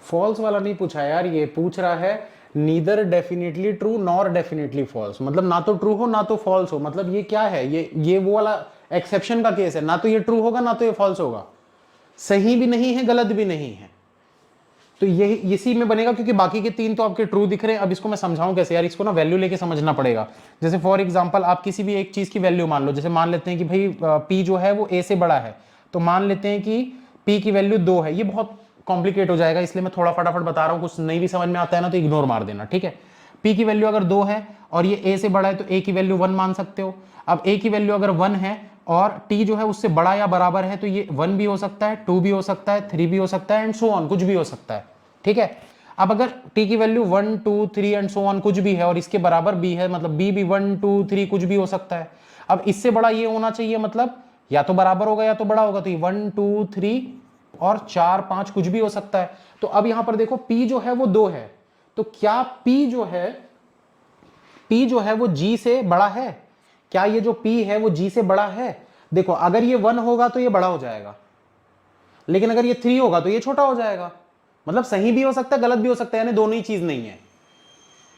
A: फॉल्स वाला नहीं पूछा यार, ये पूछ रहा है neither definitely true nor definitely false, मतलब ना तो ट्रू हो ना तो फॉल्स हो। मतलब ये क्या है, ये वो वाला एक्सेप्शन का केस है, ना तो ये ट्रू होगा ना तो ये फॉल्स होगा, सही भी नहीं है गलत भी नहीं है। तो ये इसी में बनेगा, क्योंकि बाकी के तीन तो आपके ट्रू दिख रहे हैं। अब इसको मैं समझाऊं कैसे यार, इसको ना वैल्यू लेके समझना पड़ेगा। जैसे फॉर एग्जांपल आप किसी भी एक चीज की वैल्यू मान लो, जैसे मान लेते हैं कि भाई P जो है वो A से बड़ा है, तो मान लेते हैं कि P की वैल्यू 2 है। ये बहुत कॉम्प्लिकेट हो जाएगा, इसलिए मैं थोड़ा फटाफट बता रहा हूं, कुछ नहीं भी समझ में आता है ना तो इग्नोर मार देना, ठीक है। P की वैल्यू अगर 2 है और ये A से बड़ा है तो A की वैल्यू 1 मान सकते हो। अब A की वैल्यू अगर 1 है और T जो है उससे बड़ा या बराबर है, तो ये 1 भी हो सकता है, 2 भी हो सकता है, 3 भी हो सकता है, एंड सो ऑन, कुछ भी हो सकता है, ठीक है। अब अगर T की वैल्यू 1 2 3 एंड सो ऑन कुछ भी है और इसके बराबर B है, मतलब B भी 1 2 3 कुछ भी हो सकता है। अब इससे बड़ा ये होना चाहिए, मतलब या तो बराबर होगा या तो बड़ा होगा, तो ये 1 2 3 और 4 5 कुछ भी हो सकता है। तो अब यहां पर देखो P जो है वो 2 है, तो क्या P जो है वो G से बड़ा है? क्या ये जो P है वो G से बड़ा है? देखो अगर ये 1 होगा तो ये बड़ा हो जाएगा, लेकिन अगर ये 3 होगा तो ये छोटा हो जाएगा। मतलब सही भी हो सकता है गलत भी हो सकता है, यानी दोनों ही चीज नहीं है।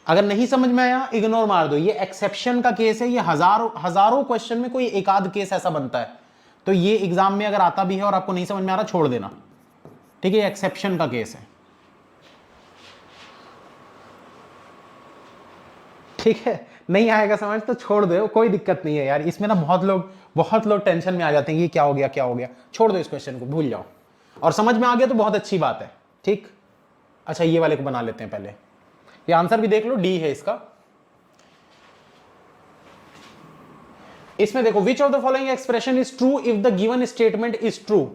A: अगर नहीं समझ में आया इग्नोर मार दो, ये एक्सेप्शन का केस है, ये हजारों क्वेश्चन में कोई एक आध केस ऐसा बनता है। तो ये एग्जाम में अगर आता भी है और आपको नहीं समझ में आ रहा छोड़ देना, ठीक है, ये एक्सेप्शन का केस है, ठीक है। नहीं आएगा समझ तो छोड़ दो, कोई दिक्कत नहीं है यार। इसमें ना बहुत लोग टेंशन में आ जाते हैं, ये क्या हो गया क्या हो गया। छोड़ दो इस क्वेश्चन को, भूल जाओ, और समझ में आ गया तो बहुत अच्छी बात है, ठीक। अच्छा ये वाले को बना लेते हैं पहले, ये आंसर भी देख लो, डी है इसका। इसमें देखो विच of the following expression is true if the given statement is true.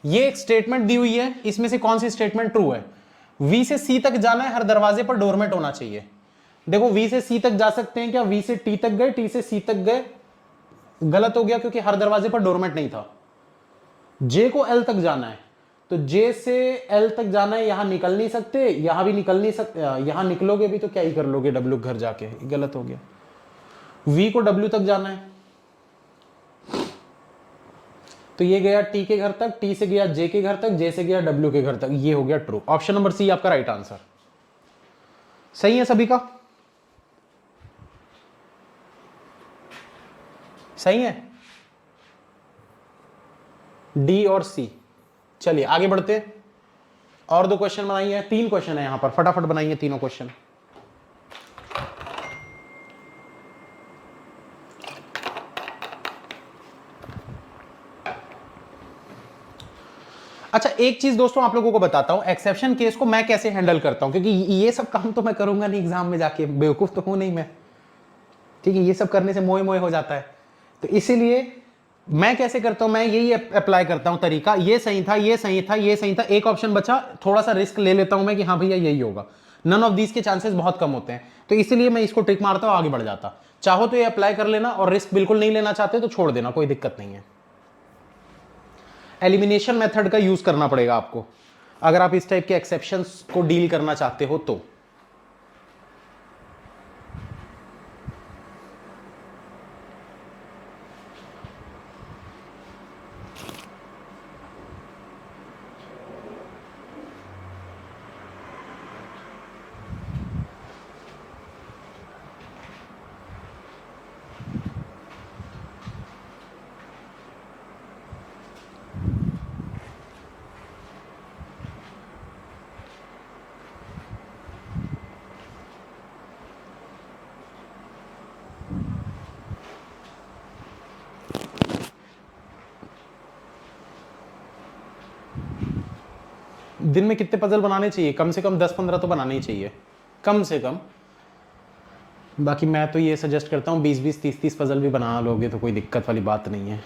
A: ये एक स्टेटमेंट दी हुई है, इसमें से कौन सी स्टेटमेंट ट्रू है? वी से सी तक जाना है, हर दरवाजे पर डोरमेट होना चाहिए। देखो वी से सी तक जा सकते हैं क्या? वी से टी तक गए, टी से सी तक गए, गलत हो गया क्योंकि हर दरवाजे पर डोरमेट नहीं था। जे को एल तक जाना है, तो जे से एल तक जाना है, यहां निकल नहीं सकते, यहां भी निकल नहीं सकते, यहां निकलोगे भी तो क्या ही कर लोगे डब्ल्यू घर जाके, गलत हो गया। वी को डब्ल्यू तक जाना है, तो ये गया टी के घर तक, टी से गया जे के घर तक, जे से गया डब्ल्यू के घर तक, ये हो गया ट्रू। ऑप्शन नंबर सी आपका राइट आंसर। सही है सभी का? सही है, डी और सी। चलिए आगे बढ़ते हैं, और दो क्वेश्चन बनाइए, 3 क्वेश्चन है यहां पर, फटाफट बनाइए तीनों क्वेश्चन। अच्छा एक चीज दोस्तों आप लोगों को बताता हूं, एक्सेप्शन केस को मैं कैसे हैंडल करता हूं, क्योंकि ये सब काम तो मैं करूंगा नहीं एग्जाम में जाके, बेवकूफ तो हूं नहीं मैं, ठीक है। ये सब करने से मोए मोए हो जाता है, तो इसीलिए मैं कैसे करता हूं, मैं यही अप्लाई करता हूं तरीका। ये सही था, ये सही था, ये सही था, एक ऑप्शन बचा, थोड़ा सा रिस्क ले लेता हूं मैं कि हाँ भैया यही होगा। नन ऑफ दीज के चांसेस बहुत कम होते हैं, तो इसीलिए मैं इसको ट्रिक मारता हूं, आगे बढ़ जाता। चाहो तो ये अप्लाई कर लेना, और रिस्क बिल्कुल नहीं लेना चाहते तो छोड़ देना, कोई दिक्कत नहीं है। एलिमिनेशन मेथड का यूज करना पड़ेगा आपको अगर आप इस टाइप के एक्सेप्शंस को डील करना चाहते हो तो। दिन में कितने पजल बनाने चाहिए? कम से कम 10-15 तो बनाने ही चाहिए, कम से कम। बाकी मैं तो ये सजेस्ट करता हूँ 20-20 30-30 पजल भी बना लोगे तो कोई दिक्कत वाली बात नहीं है।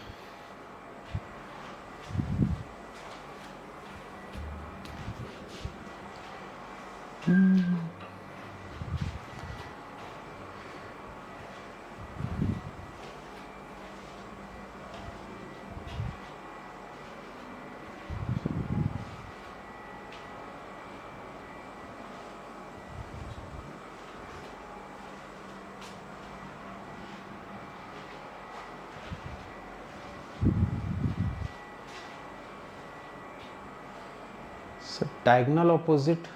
A: सर डायगोनल ऑपोजिट,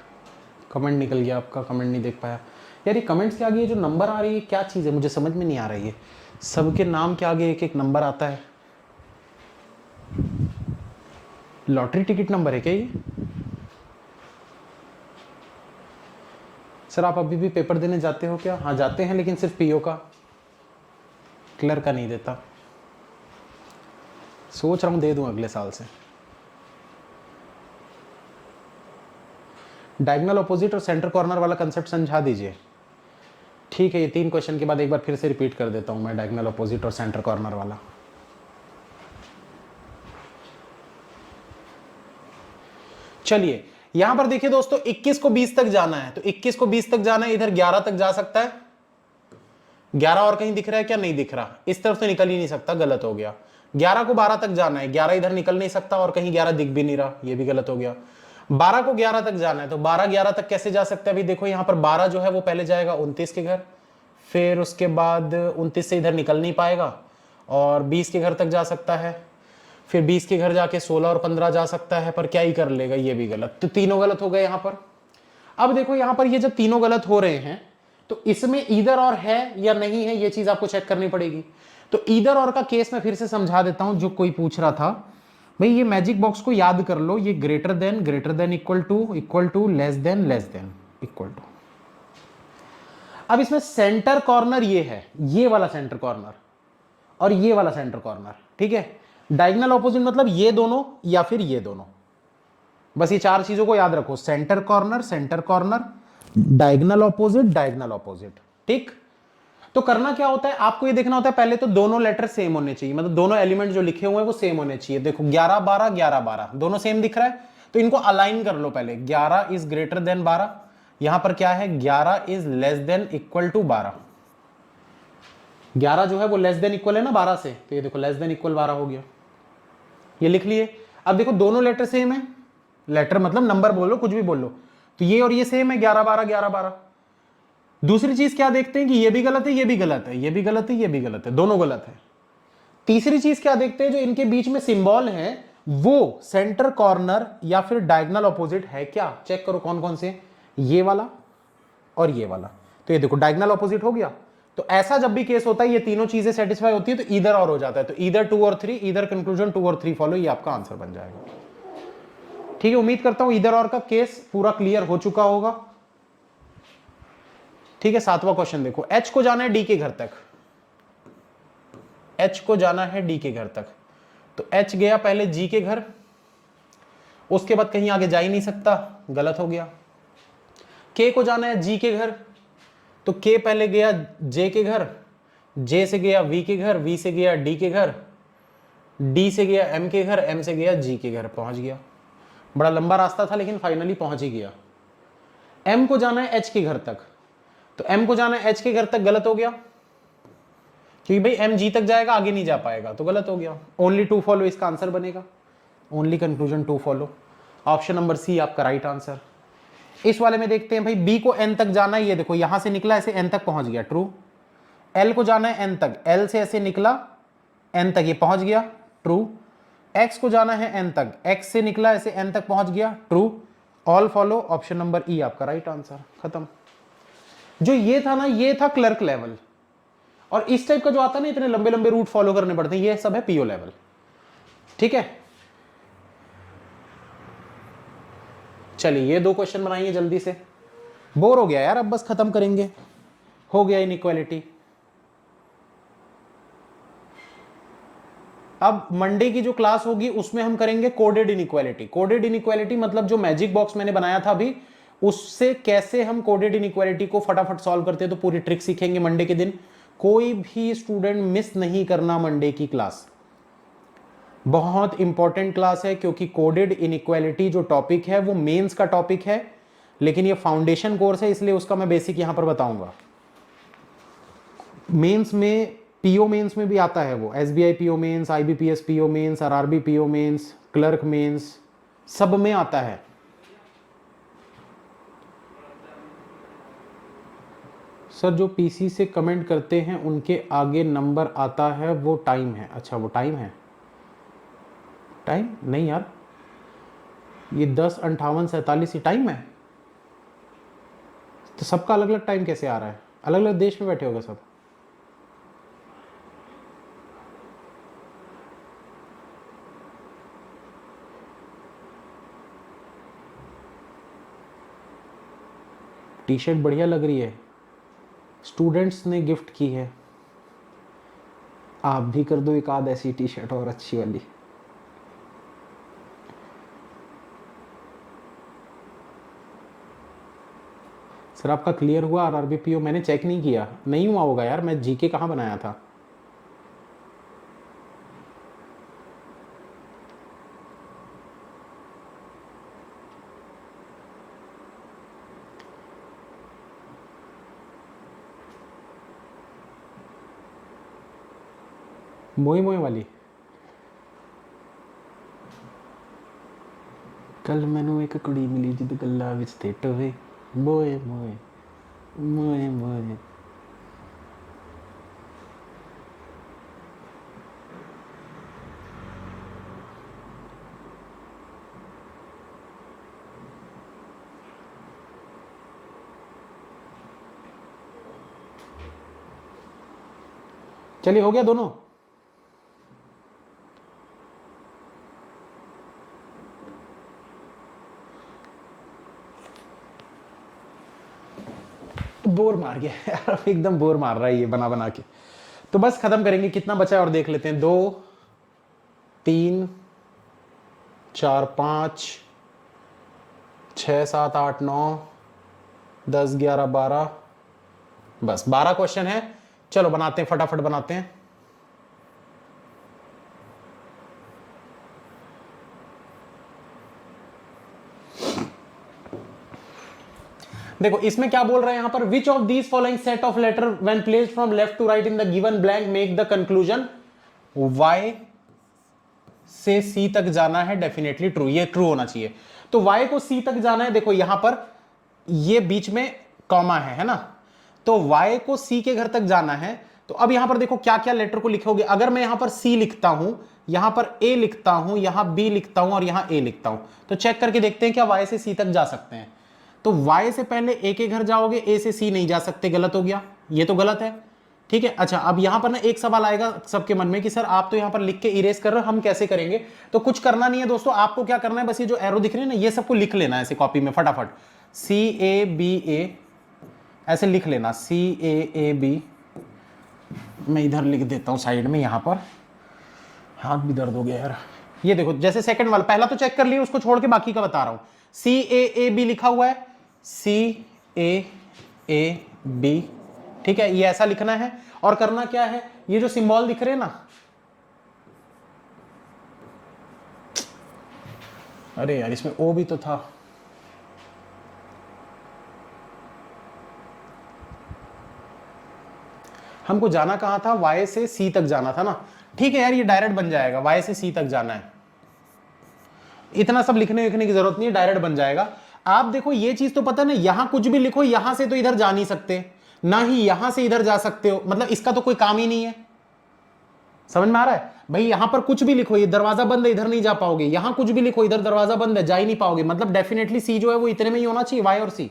A: कमेंट निकल गया आपका, कमेंट नहीं देख पाया यार। ये कमेंट्स के आगे ये जो नंबर आ रही है क्या चीज़ है, मुझे समझ में नहीं आ रही है। सबके नाम के आगे एक एक नंबर आता है। लॉटरी टिकट नंबर है क्या ये? सर आप अभी भी पेपर देने जाते हो क्या? हाँ जाते हैं, लेकिन सिर्फ पीओ का, क्लर्क का नहीं देता। सोच रहा हूँ दे दूँ अगले साल से। डायगोनल ऑपोजिट और सेंटर कॉर्नर वाला कंसेप्ट समझा दीजिए। ठीक है, ये 3 क्वेश्चन के बाद एक बार फिर से रिपीट कर देता हूँ मैं, डायगोनल ऑपोजिट और सेंटर कॉर्नर वाला। चलिए यहां पर देखिए दोस्तों, 21 को 20 तक जाना है, तो 21 को 20 तक जाना है, इधर 11 तक जा सकता है। 11 और कहीं दिख रहा है क्या? नहीं दिख रहा, इस तरफ से निकल ही नहीं सकता, गलत हो गया। 11 को 12 तक जाना है, 11 इधर निकल नहीं सकता और कहीं 11 दिख भी नहीं रहा, ये भी गलत हो गया। 12 को 11 तक जाना है, तो 12 11 तक कैसे जा सकता है? अभी देखो यहां पर 12 जो है वो पहले जाएगा 29 के घर, फिर उसके बाद 29 से इधर निकल नहीं पाएगा और 20 के घर तक जा सकता है, फिर 20 के घर जाके 16 और 15 जा सकता है, पर क्या ही कर लेगा, ये भी गलत। तो तीनों गलत हो गए यहां पर। अब देखो यहां पर ये जब तीनों गलत हो रहे हैं तो इसमें ईदर और है या नहीं है, ये चीज आपको चेक करनी पड़ेगी। तो ईदर और का केस मैं फिर से समझा देता हूं, जो कोई पूछ रहा था भाई ये मैजिक बॉक्स को याद कर लो, ये greater than equal to less than equal to. अब इसमें सेंटर कॉर्नर ये है, ये वाला सेंटर कॉर्नर और ये वाला सेंटर कॉर्नर, ठीक है। डायगोनल ऑपोजिट मतलब ये दोनों या फिर ये दोनों, बस ये 4 चीजों को याद रखो, सेंटर कॉर्नर, डायगोनल ऑपोजिट, ठीक। तो करना क्या होता है, आपको ये देखना होता है पहले तो दोनों लेटर सेम होने चाहिए, मतलब दोनों एलिमेंट जो लिखे हुए हैं वो सेम होने चाहिए। देखो 11 12 11 12 दोनों सेम दिख रहा है, तो इनको अलाइन कर लो पहले। 11 इज ग्रेटर देन 12, यहां पर क्या है 11 is less than equal to 12। 11 जो है वो लेस देन इक्वल है ना 12 से, तो ये देखो लेस देन इक्वल 12 हो गया, ये लिख लिए। अब देखो दोनों लेटर सेम है, लेटर मतलब नंबर बोलो कुछ भी बोलो, तो ये और ये सेम है 11 12 11 12। दूसरी चीज क्या देखते हैं कि ये भी गलत है, ये भी गलत है, ये भी गलत है, ये भी गलत है, दोनों गलत है। तीसरी चीज क्या देखते हैं, जो इनके बीच में सिंबल है वो सेंटर कॉर्नर या फिर डायगोनल ऑपोजिट है क्या, चेक करो कौन कौन से, ये वाला और ये वाला। तो ये देखो डायगोनल ऑपोजिट हो गया। तो ऐसा जब भी केस होता है, ये तीनों चीजें सेटिस्फाई होती है, तो ईदर और हो जाता है, तो ईदर 2 और 3, ईदर कंक्लूजन 2 और 3 फॉलो, ये आपका आंसर बन जाएगा। ठीक है, उम्मीद करता हूं ईदर और का केस पूरा क्लियर हो चुका होगा। ठीक है, 7वां क्वेश्चन देखो, एच को जाना है डी के घर तक, एच को जाना है डी के घर तक, तो एच गया पहले जी के घर, उसके बाद कहीं आगे जा ही नहीं सकता, गलत हो गया। के को जाना है जी के घर, तो के पहले गया जे के घर, जे से गया वी के घर, वी से गया डी के घर, डी से गया एम के घर, एम से गया जी के घर, पहुंच गया। बड़ा लंबा रास्ता था लेकिन फाइनली पहुंच ही गया। एम को जाना है एच के घर तक, तो एम को जाना है एच के घर तक, गलत हो गया क्योंकि भाई एम जी तक जाएगा आगे नहीं जा पाएगा, तो गलत हो गया। ओनली 2 फॉलो इसका आंसर बनेगा, only conclusion 2 follow, option number C आपका राइट आंसर। इस वाले में देखते हैं भाई बी को एन तक जाना है, ये देखो यहां से निकला ऐसे एन तक पहुंच गया, ट्रू। एल को जाना है एन तक, एल से ऐसे निकला एन तक, ये पहुंच गया, ट्रू। एक्स को जाना है एन तक, एक्स से निकला ऐसे एन तक पहुंच गया, true. All follow, option number ई आपका राइट आंसर, खत्म। जो ये था ना, ये था क्लर्क लेवल, और इस टाइप का जो आता है ना, इतने लंबे लंबे रूट फॉलो करने पड़ते हैं, ये सब है पीओ लेवल। ठीक है, चलिए ये 2 क्वेश्चन बनाइए जल्दी से, बोर हो गया यार, अब बस खत्म करेंगे, हो गया इनइक्वालिटी। अब मंडे की जो क्लास होगी उसमें हम करेंगे कोडेड इनइक्वालिटी। कोडेड इनइक्वालिटी मतलब जो मैजिक बॉक्स मैंने बनाया था अभी, उससे कैसे हम कोडेड इनइक्वालिटी को फटाफट सॉल्व करते हैं, तो पूरी ट्रिक सीखेंगे मंडे के दिन। कोई भी स्टूडेंट मिस नहीं करना मंडे की क्लास, बहुत इंपॉर्टेंट क्लास है, क्योंकि कोडेड इनइक्वालिटी जो टॉपिक है वो मेंस का टॉपिक है, लेकिन ये फाउंडेशन कोर्स है इसलिए उसका मैं बेसिक यहां पर बताऊंगा। मेंस में, पीओ मेंस में भी आता है वो, SBI PO mains, IBPS PO mains, RRB PO mains, clerk mains, सब में आता है। सर जो पीसी से कमेंट करते हैं उनके आगे नंबर आता है, वो टाइम है? अच्छा वो टाइम है, टाइम नहीं यार, ये 10:58:47 ही टाइम है। तो सबका अलग अलग टाइम कैसे आ रहा है? अलग अलग देश में बैठे होगा सब। टी शर्ट बढ़िया लग रही है, स्टूडेंट्स ने गिफ्ट की है। आप भी कर दो एक आध ऐसी टी शर्ट और अच्छी वाली। सर आपका क्लियर हुआ आरआरबी पीओ? मैंने चेक नहीं किया, नहीं हुआ होगा यार, मैं जीके कहाँ बनाया था। मोए मोए वाली। कल मैनू एक कुड़ी मिली जिद गल्ला विच ते टोवे, मोए मोए मोए मोए। चलिए हो गया दोनों। बोर मार गया यार, एकदम बोर मार रहा है ये बना बना के। तो बस खत्म करेंगे, कितना बचा है और देख लेते हैं। 2 3 4 5 6 7 8 9 10 11 12, बस 12 क्वेश्चन है। चलो बनाते हैं, फटाफट बनाते हैं। देखो इसमें क्या बोल रहे हैं यहां पर, which of these following set of letter when placed from left to right in the given blank make the conclusion Y से सी तक जाना है, डेफिनेटली ट्रू, ये ट्रू होना चाहिए। तो वाई को सी तक जाना है, देखो यहां पर ये बीच में कॉमा है ना, तो वाई को सी के घर तक जाना है। तो अब यहां पर देखो क्या क्या लेटर को लिखोगे। अगर मैं यहां पर सी लिखता हूं, यहां पर ए लिखता हूं, यहां बी लिखता हूं और यहां ए लिखता हूं, तो चेक करके देखते हैं क्या वाई से सी तक जा सकते हैं। तो y से पहले a के घर जाओगे, a से c नहीं जा सकते, गलत हो गया, ये तो गलत है। ठीक है, अच्छा अब यहां पर ना एक सवाल आएगा सबके मन में कि सर आप तो यहां पर लिख के इरेज कर रहे हो, हम कैसे करेंगे। तो कुछ करना नहीं है दोस्तों, आपको क्या करना है, बस ये जो एरो दिख रहे हैं ना, ये सबको लिख लेना है ऐसे कॉपी में फटाफट। CABA ऐसे लिख लेना, CAAB। मैं इधर लिख देता हूं साइड में, यहां पर हाथ भी दर्द हो गया यार। ये देखो जैसे सेकंड वाला, पहला तो चेक कर लिया, उसको छोड़ के बाकी का बता रहा हूं। CAAB लिखा हुआ है, CAAB, ठीक है, ये ऐसा लिखना है। और करना क्या है, ये जो सिंबल दिख रहे हैं ना, अरे यार इसमें ओ भी तो था, हमको जाना कहां था, वाई से सी तक जाना था ना। ठीक है यार, ये डायरेक्ट बन जाएगा, वाई से सी तक जाना है, इतना सब लिखने लिखने की जरूरत नहीं है, डायरेक्ट बन जाएगा। आप देखो ये चीज तो पता ना, यहां कुछ भी लिखो, यहां से तो इधर जा नहीं सकते, ना ही यहां से इधर जा सकते हो, मतलब इसका तो कोई काम ही नहीं है। समझ में आ रहा है भाई, यहां पर कुछ भी लिखो, ये दरवाजा बंद है, इधर नहीं जा पाओगे, यहां कुछ भी लिखो, इधर दरवाजा बंद है, जा ही नहीं पाओगे। मतलब डेफिनेटली सी जो है वो इतने में ही होना चाहिए, वाई और सी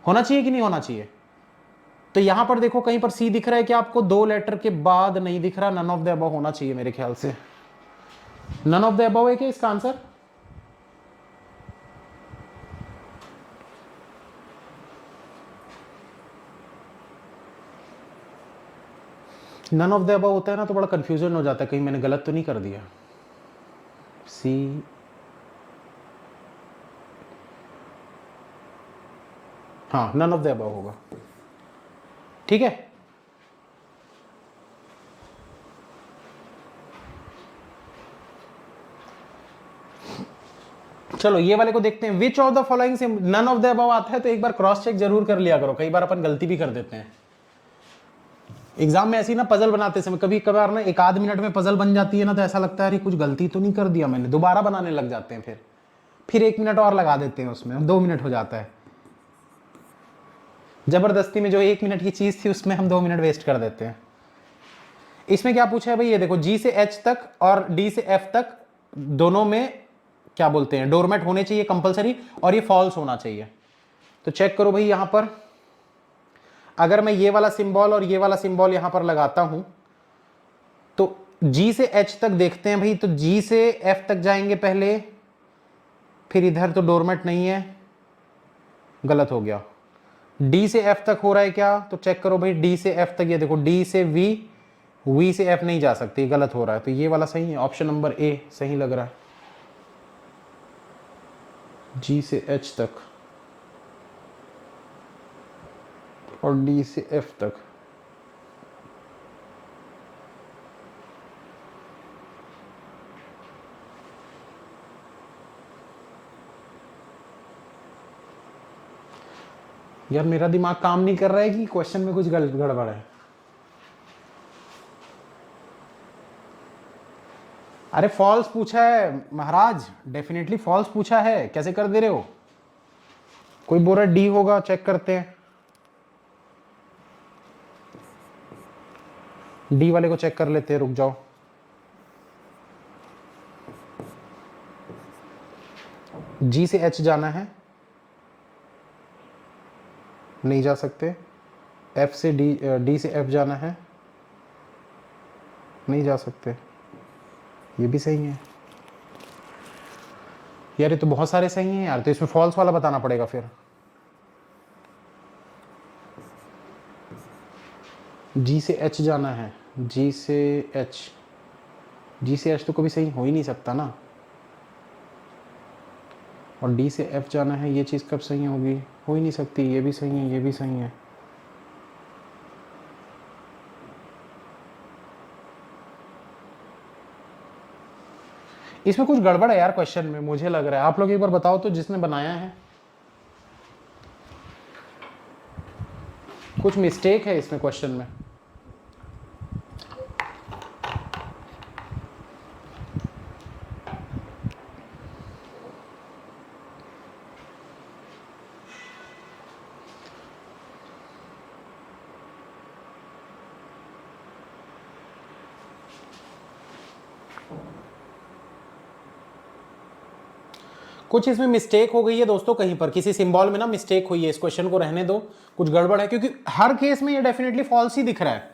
A: होना चाहिए कि नहीं होना चाहिए। तो यहां पर देखो कहीं पर सी दिख रहा है कि आपको, 2 लेटर के बाद नहीं दिख रहा, नन ऑफ द अबव होना चाहिए मेरे ख्याल से। नन ऑफ द अबव है क्या इसका answer? None of the above होता है ना तो बड़ा कंफ्यूजन हो जाता है, कहीं मैंने गलत तो नहीं कर दिया। सी, हाँ नन ऑफ द अबव होगा, ठीक है। चलो ये वाले को देखते हैं, विच ऑफ द फॉलोइंग से नन ऑफ द अबव आता है, तो एक बार क्रॉस चेक जरूर कर लिया करो, कई बार अपन गलती भी कर देते हैं। एग्जाम में ऐसी ना पजल बनाते समय कभी कभार ना एक आध मिनट में पजल बन जाती है ना, तो ऐसा लगता है अरे कुछ गलती तो नहीं कर दिया मैंने, दोबारा बनाने लग जाते हैं, फिर 1 मिनट और लगा देते हैं उसमें, 2 मिनट हो जाता है। जबरदस्ती में जो 1 मिनट की चीज थी उसमें हम 2 मिनट वेस्ट कर देते हैं। इसमें क्या पूछा है भाई, ये देखो G से H तक और D से F तक दोनों में क्या बोलते हैं, डोरमेट होने चाहिए कंपलसरी, और ये फॉल्स होना चाहिए। तो चेक करो भाई, यहां पर अगर मैं ये वाला सिंबल और ये वाला सिंबल यहां पर लगाता हूं तो G से H तक देखते हैं भाई, तो G से F तक जाएंगे पहले, फिर इधर तो डोरमेट नहीं है, गलत हो गया। D से F तक हो रहा है क्या, तो चेक करो भाई, D से F तक, ये देखो D से V, V से F नहीं जा सकती, गलत हो रहा है। तो ये वाला सही है, ऑप्शन नंबर ए सही लग रहा है, G से H तक और D से F तक। यार मेरा दिमाग काम नहीं कर रहा है कि क्वेश्चन में कुछ गड़बड़ है। अरे फॉल्स पूछा है महाराज, डेफिनेटली फॉल्स पूछा है, कैसे कर दे रहे हो। कोई बोल रहा डी होगा, चेक करते हैं, डी वाले को चेक कर लेते हैं, रुक जाओ। जी से एच जाना है, नहीं जा सकते। एफ से डी, डी से एफ जाना है, नहीं जा सकते, ये भी सही है। यार ये तो बहुत सारे सही हैं यार, तो इसमें फॉल्स वाला बताना पड़ेगा फिर। जी से एच जाना है, जी से एच, जी से एच तो कभी सही हो ही नहीं सकता ना, और डी से एफ जाना है, ये चीज़ कब सही होगी, हो ही नहीं सकती, ये भी सही है, ये भी सही है। इसमें कुछ गड़बड़ है यार क्वेश्चन में, मुझे लग रहा है। आप लोग एक बार बताओ तो, जिसने बनाया है, कुछ मिस्टेक है इसमें क्वेश्चन में। कुछ इसमें मिस्टेक हो गई है दोस्तों, कहीं पर किसी सिंबल में ना मिस्टेक हुई है, इस क्वेश्चन को रहने दो, कुछ गड़बड़ है, क्योंकि हर केस में ये डेफिनेटली फॉल्स ही दिख रहा है।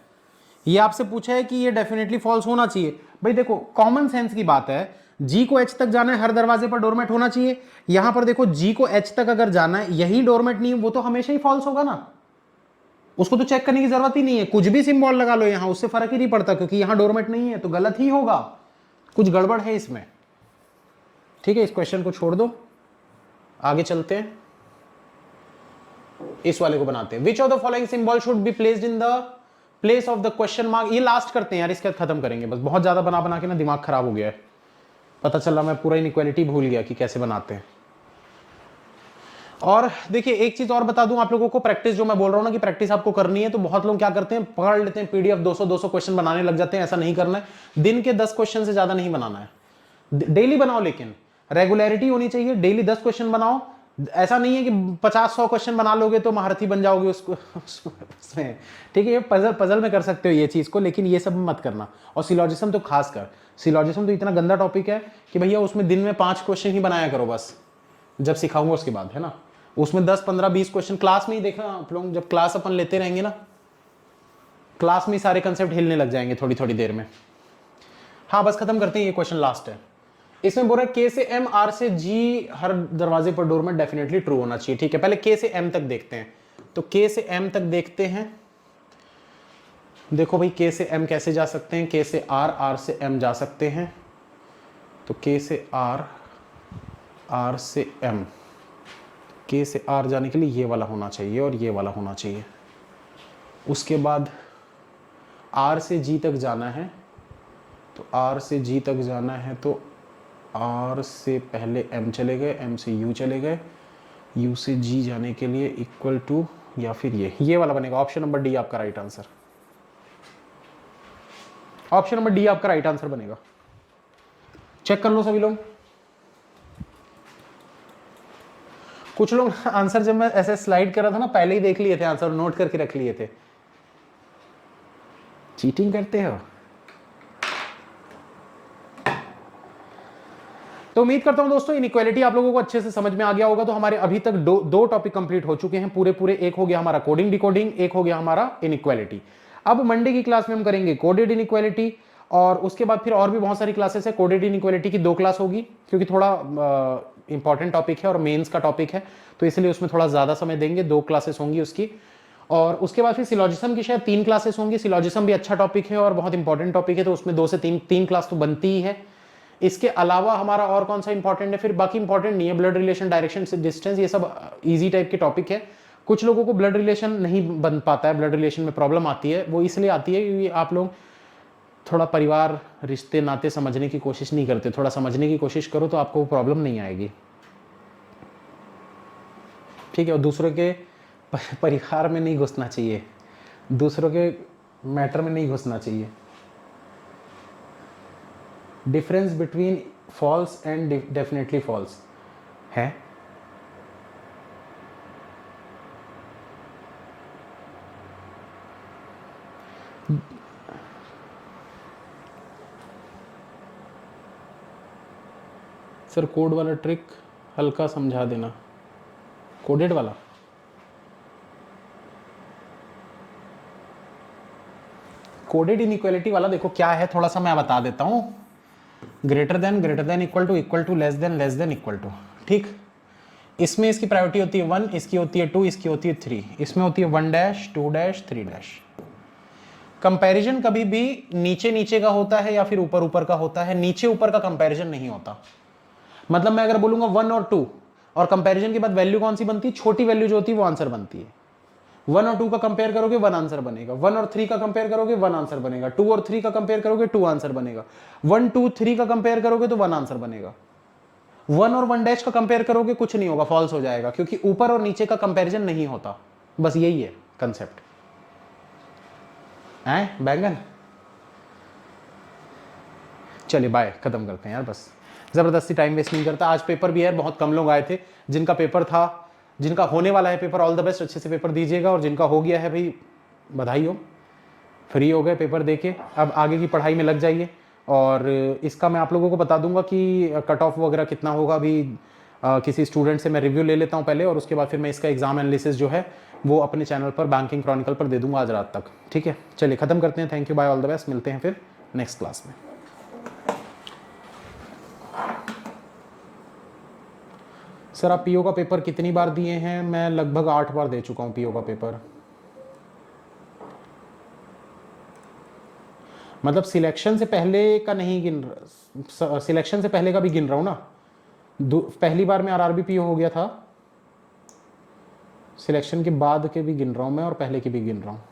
A: ये आपसे पूछा है कि ये डेफिनेटली फॉल्स होना चाहिए। भाई देखो कॉमन सेंस की बात है, जी को एच तक जाना है, हर दरवाजे पर डोरमेट होना चाहिए। यहां पर देखो जी को एच तक अगर जाना है, यही डोरमेट नहीं, वो तो हमेशा ही फॉल्स होगा ना, उसको तो चेक करने की जरूरत ही नहीं है, कुछ भी सिंबल लगा लो यहां, उससे फर्क ही नहीं पड़ता, क्योंकि यहां डोरमेट नहीं है, तो गलत ही होगा, कुछ गड़बड़ है इसमें। ठीक है, इस क्वेश्चन को छोड़ दो, आगे चलते हैं, इस वाले को बनाते हैं। विच of the following symbol should be placed in the place of the question mark. ये लास्ट करते हैं यार, इसके बाद खत्म करेंगे, बस बहुत ज्यादा बना बना के ना दिमाग खराब हो गया है, पता चला मैं पूरा इनइक्वालिटी भूल गया कि कैसे बनाते हैं। और देखिए एक चीज और बता दूं आप लोगों को, प्रैक्टिस जो मैं बोल रहा हूं ना कि प्रैक्टिस आपको करनी है, तो बहुत लोग क्या करते हैं, पकड़ लेते हैं पीडीएफ 200 क्वेश्चन बनाने लग जाते हैं। ऐसा नहीं करना है, दिन के 10 क्वेश्चन से ज्यादा नहीं बनाना है, डेली बनाओ, लेकिन रेगुलरिटी होनी चाहिए, डेली 10 क्वेश्चन बनाओ। ऐसा नहीं है कि 50-100 क्वेश्चन बना लोगे तो महारथी बन जाओगे उसको उसमें, ठीक है, ये पजल में कर सकते हो ये चीज को, लेकिन ये सब मत करना। और सिलॉजिज्म तो खास कर, सिलॉजिज्म तो इतना गंदा टॉपिक है कि भैया उसमें दिन में 5 क्वेश्चन ही बनाया करो बस, जब सिखाऊंगा उसके बाद, है ना। उसमें 10, 15, 20 क्वेश्चन क्लास में ही देखना आप लोग, जब क्लास अपन लेते रहेंगे ना, क्लास में सारे कंसेप्ट हिलने लग जाएंगे थोड़ी थोड़ी देर में। हाँ बस खत्म करते हैं, ये क्वेश्चन लास्ट है। इसमें बोल रहा है के से एम, आर से जी, हर दरवाजे पर डोर में डेफिनेटली ट्रू होना चाहिए। ठीक है, पहले के से एम तक देखते हैं, तो के से एम तक देखते हैं। देखो भाई के से एम कैसे जा सकते हैं, के से आर, आर से एम जा सकते हैं, तो के से आर, आर से एम, के से आर जाने के लिए ये वाला होना चाहिए और ये वाला होना चाहिए। उसके बाद आर से जी तक जाना है, तो आर से जी तक जाना है, तो आर से पहले एम चले गए, एम से यू चले गए, यू से जी जाने के लिए इक्वल टू, या फिर ये वाला बनेगा। ऑप्शन नंबर डी आपका right answer, option number D आपका राइट आंसर बनेगा। चेक कर लो सभी लोग। कुछ लोग आंसर जब मैं ऐसे स्लाइड कर रहा था ना, पहले ही देख लिए थे आंसर, नोट करके रख लिए थे। चीटिंग करते हो। तो उम्मीद करता हूं दोस्तों इनइक्वालिटी आप लोगों को अच्छे से समझ में आ गया होगा। तो हमारे अभी तक दो टॉपिक कंप्लीट हो चुके हैं पूरे। एक हो गया हमारा कोडिंग डिकोडिंग, एक हो गया हमारा इनइक्वालिटी। अब मंडे की क्लास में हम करेंगे कोडेड इनइक्वालिटी, और उसके बाद फिर और भी बहुत सारी क्लासेस है। कोडेड इनइक्वालिटी की 2 क्लास होगी, क्योंकि थोड़ा इंपॉर्टेंट टॉपिक है और मेंस का टॉपिक है, तो इसलिए उसमें थोड़ा ज्यादा समय देंगे। 2 क्लासेस होंगी उसकी। और उसके बाद फिर सिलॉजिज्म की शायद 3 क्लासेस होंगी। सिलॉजिज्म भी अच्छा टॉपिक है और बहुत इंपॉर्टेंट टॉपिक है, तो उसमें 2 से 3 क्लास तो बनती ही है। इसके अलावा हमारा और कौन सा इंपॉर्टेंट है, फिर बाकी इंपॉर्टेंट नहीं है। ब्लड रिलेशन, डायरेक्शन से डिस्टेंस, ये सब इजी टाइप के टॉपिक है। कुछ लोगों को ब्लड रिलेशन नहीं बन पाता है, ब्लड रिलेशन में प्रॉब्लम आती है। वो इसलिए आती है क्योंकि आप लोग थोड़ा परिवार, रिश्ते नाते समझने की कोशिश नहीं करते। थोड़ा समझने की कोशिश करो तो आपको वो प्रॉब्लम नहीं आएगी, ठीक है। और दूसरों के परिवार में नहीं घुसना चाहिए, दूसरों के मैटर में नहीं घुसना चाहिए। Difference between false and definitely false है। सर कोड वाला ट्रिक हल्का समझा देना, कोडेड वाला। कोडेड इनइक्वालिटी वाला देखो क्या है, थोड़ा सा मैं बता देता हूं। Greater than equal to less than equal to, ठीक। इसमें इसकी प्रायोरिटी होती है 1, इसकी होती है 2, इसकी होती है 3, इसमें होती है 1 डैश 2 डैश 3 डैश। कंपैरिजन कभी भी नीचे नीचे का होता है या फिर ऊपर ऊपर का होता है, नीचे ऊपर का कंपैरिजन नहीं होता। मतलब मैं अगर बोलूंगा 1 और 2 और कंपैरिजन के बाद वैल्यू कौन सी बनती है, छोटी वैल्यू जो होती है वो आंसर बनती है। 1 और 2 का कंपेयर करोगे 1 आंसर बनेगा, 1 और 3 का कंपेयर करोगे 1 आंसर बनेगा, 2 और 3 का कंपेयर करोगे 2 आंसर बनेगा, 1 2 3 का कंपेयर करोगे तो 1 आंसर बनेगा। 1 और 1 डैश का कंपेयर करोगे कुछ नहीं होगा, फॉल्स हो जाएगा, क्योंकि ऊपर और नीचे का कंपैरिजन नहीं होता। बस यही है कंसेप्ट है बैंगन। चलिए बाय, खत्म करते हैं यार, बस जबरदस्ती टाइम वेस्ट नहीं करता। आज पेपर भी है, बहुत कम लोग आए थे। जिनका पेपर था, जिनका होने वाला है पेपर, ऑल द बेस्ट, अच्छे से पेपर दीजिएगा। और जिनका हो गया है भाई बधाई हो, फ्री हो गए पेपर देके, अब आगे की पढ़ाई में लग जाइए। और इसका मैं आप लोगों को बता दूंगा कि कट ऑफ वगैरह कितना होगा। अभी किसी स्टूडेंट से मैं रिव्यू ले लेता हूँ पहले, और उसके बाद फिर मैं इसका एग्जाम एनालिसिस जो है वो अपने चैनल पर बैंकिंग क्रॉनिकल पर दे दूंगा आज रात तक, ठीक है। चलिए खत्म करते हैं। Thank you, bye, all the best, मिलते हैं फिर नेक्स्ट क्लास में। सर आप पीओ का पेपर कितनी बार दिए हैं? मैं लगभग 8 बार दे चुका हूँ पीओ का पेपर। मतलब सिलेक्शन से पहले का नहीं गिन, सिलेक्शन से पहले का भी गिन रहा हूँ ना। पहली बार में आरआरबी पीओ हो गया था, सिलेक्शन के बाद के भी गिन रहा हूँ मैं और पहले के भी गिन रहा हूँ।